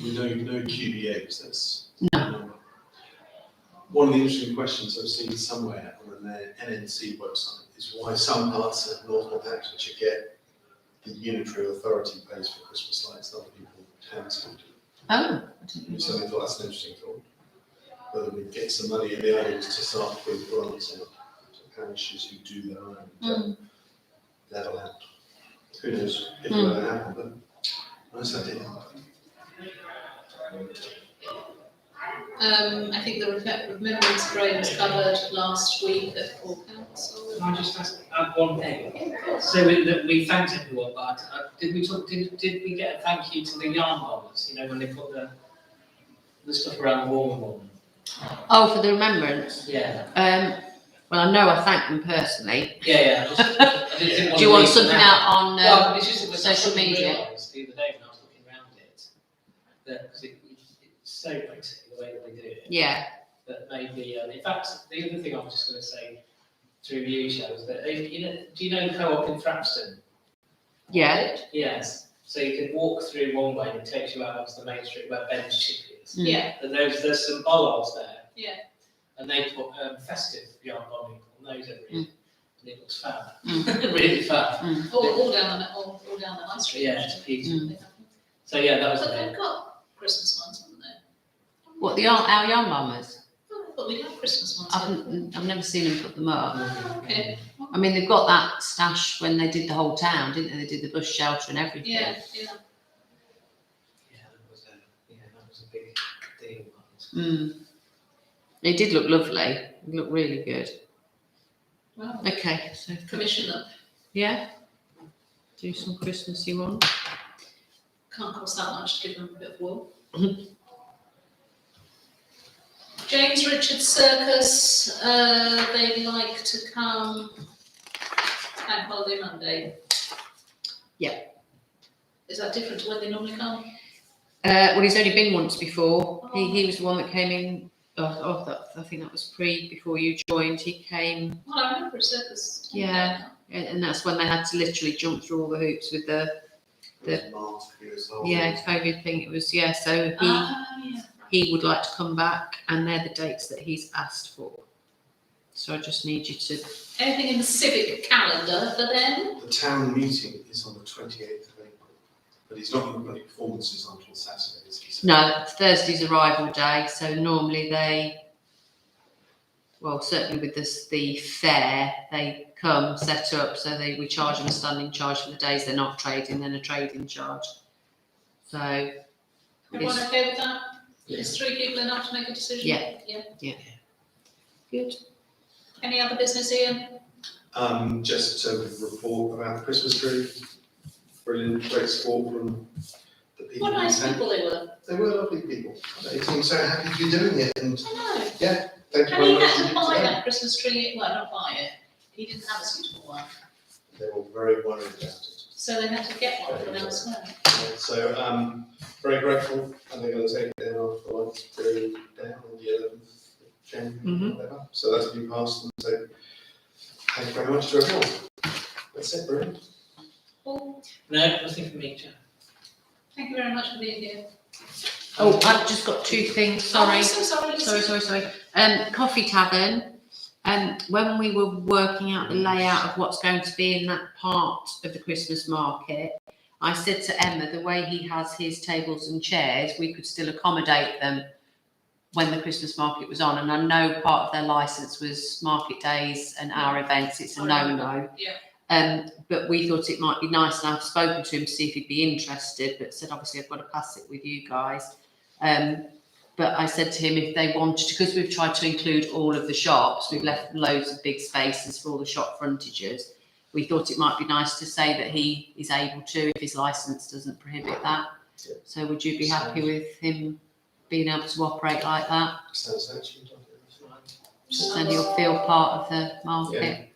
No QBAs, that's. No. One of the interesting questions I've seen somewhere on the NNC website is why some parts of North Northamptonshire get the unitary authority pays for Christmas lights that other people towns don't do. Oh, I didn't know. So I thought that's an interesting thought. Whether we get some money in the idea to start with grants and parishes who do their own level out. Who knows if it will ever happen, but nice idea. I think the remembrance parade was covered last week at full council. Can I just add one thing? So we thanked everyone, but did we get a thank you to the yarn bombers? You know, when they put the stuff around the warm one. Oh, for the remembrance. Yeah. Well, I know I thank them personally. Yeah. I didn't want Do you to want leave something them out on Well, it's just it was social something I media? realised the other day when I was looking around it, that because it's so basic the way that they do it. Yeah. That maybe, in fact, the other thing I was just going to say through you, Show, is that do you know Co-op in Frampston? Yeah. Yes. So you can walk through one way and it takes you out onto the main street where Ben's Chip is. Mm. Yeah, And there's some bollards there. yeah. And they put festive yarn bombing on those every year. And it looks fab. Mm. Really fab. All down the high street. Yeah, it's beautiful. Mm. So yeah, that was But the they've got Christmas ones, haven't they? What, our yarn bombers? Oh, I thought we had Christmas ones. I've never seen them put them up. Oh, okay. I mean, they've got that stash when they did the whole town, didn't they? They did the bush shelter and everything. Yeah. Yeah, that was a big deal. Mm. It did look lovely. It looked really good. Wow. Okay, so Commission them. yeah, do some Christmassy one. Can't cost that much to give them a bit of wool. Mhm. James Richard Circus, they'd like to come Bank Holiday Monday. Is that different to when they normally come? Well, he's only been once before. He was the one that came in. I think that was before you joined. He came, Well, I remember a circus. Yeah. and that's when they had to literally jump through all the hoops with the COVID thing. It was So Yeah. he would like to come back, and they're the dates that he's asked for. So I just need you to. Anything in the civic calendar for them? The town meeting is on the 28th of April, but he's not going to put any performances on until Saturday, is he? So No, Thursday's arrival day. So normally certainly with the fair, they come, set up, so we charge them a standing charge for the days they're not trading, then a trading charge. So Everyone okay with that? Yeah. Is 3 people enough to make a decision? Yeah. Good. Any other business, Ian? Just to report about the Christmas tree. Brilliant, great support from the people. What nice in town. people they were. They were lovely people. They seemed so happy to be doing it, and I know. thank you And very he much had to indeed buy to them. that Christmas tree, well, not buy it, he didn't have a suitable one, They were very worried about it. so they had to get one from elsewhere. Yeah, so, very grateful, and they're going to take it down after the lights go down on the 11th of January, Mhm. whatever. So that's been passed, and so thank you very much to everyone. That's it, brilliant. Well, No, nothing for me, Joe. thank you very much for being here. Oh, I've just got 2 things. Sorry. Oh, I'm so sorry, Lucy. Sorry. Coffee Tavern. When we were working out the layout of what's going to be in that part of the Christmas market, I said to Emma, the way he has his tables and chairs, we could still accommodate them when the Christmas market was on. And I know part of their license was market days and our events. It's a no-no. Yeah. But we thought it might be nice, and I've spoken to him to see if he'd be interested, but said obviously I've got to pass it with you guys. But I said to him if they wanted to, because we've tried to include all of the shops, we've left loads of big spaces for all the shop frontages. We thought it might be nice to say that he is able to, if his licence doesn't prohibit that. Yeah. So would you be happy with him being able to operate like that? Sounds actually Then he'll feel part of the market.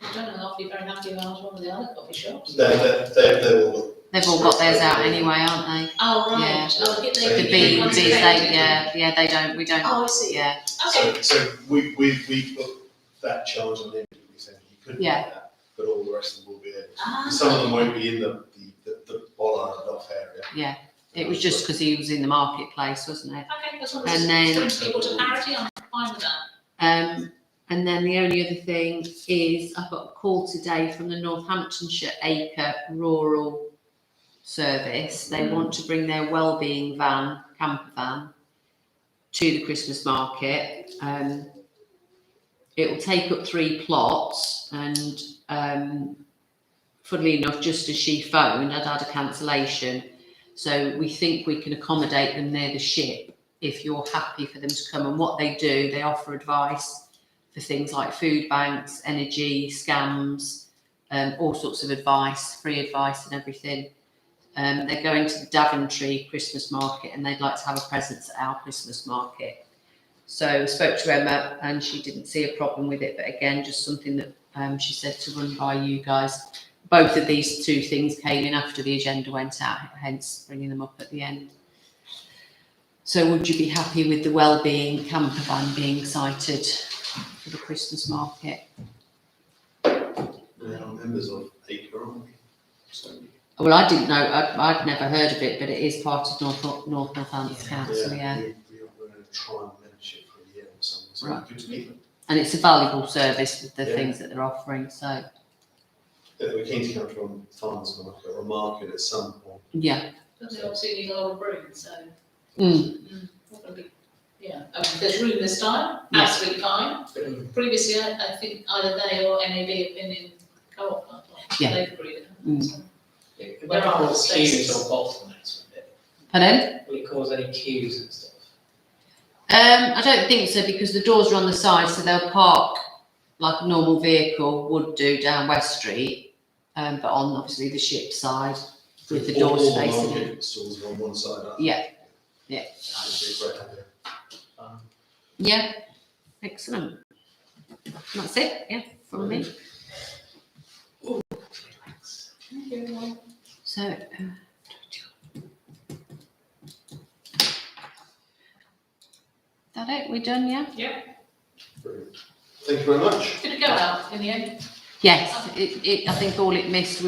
I don't know, I'll be very happy about one of the other coffee shops. They're all. They've all got theirs out anyway, aren't they? Oh, right. Yeah. Oh, The they- bees, ones they, painted. they don't, we don't. Oh, I see. Yeah, Okay, So we put that charge on him, we said he couldn't do Yeah. that, but all the rest of them will be able to. Ah. Some of them won't be in the bollard off area. yeah. It was just because he was in the marketplace, wasn't it? okay, as long And as then- it's going to equal to parity, I'm fine with that. And then the only other thing is I've got a call today from the Northamptonshire Acre Rural Service. They want to bring their wellbeing camper van, to the Christmas market. It will take up 3 plots, and funnily enough, just as she phoned, I'd had a cancellation. So we think we can accommodate them near the ship if you're happy for them to come. And what they do, they offer advice for things like food banks, energy, scams, all sorts of advice, free advice and everything. They're going to the Daventry Christmas market, and they'd like to have a presence at our Christmas market. So I spoke to Emma, and she didn't see a problem with it, but again, just something that she said to run by you guys. Both of these 2 things came in after the agenda went out, hence bringing them up at the end. So would you be happy with the wellbeing camper van being cited for the Christmas market? We are members of Acre, aren't we? So, Well, I didn't know, I'd never heard of it, but it is part of North Northampton Council, yeah. We're going to try and membership for a year or something, so Right. good to meet them. And it's a valuable service with the Yeah. things that they're offering, so, We're keen to come from farmers market or a market at some point. yeah. But they obviously need a lot of room, so. Not gonna be, yeah, I mean, there's room this time, Yeah. absolutely fine. Previously, I think either they or NAB have been in co-op, I thought. Yeah. They've agreed. So, It There are won't cause spaces. queues or bottlenecks with it. Pardon? Will it cause any queues and stuff? I don't think so, because the doors are on the side, so they'll park like a normal vehicle would do down West Street, but on obviously the ship side with the doors All facing it. market stalls are on one side. aren't they? Yeah, That would be a great idea. yeah, excellent. That's it, yeah, from me. thank you, everyone. So, that it? We're done, yeah? Brilliant. Thank you very much. Did it go out in the end? Yes, I think all it missed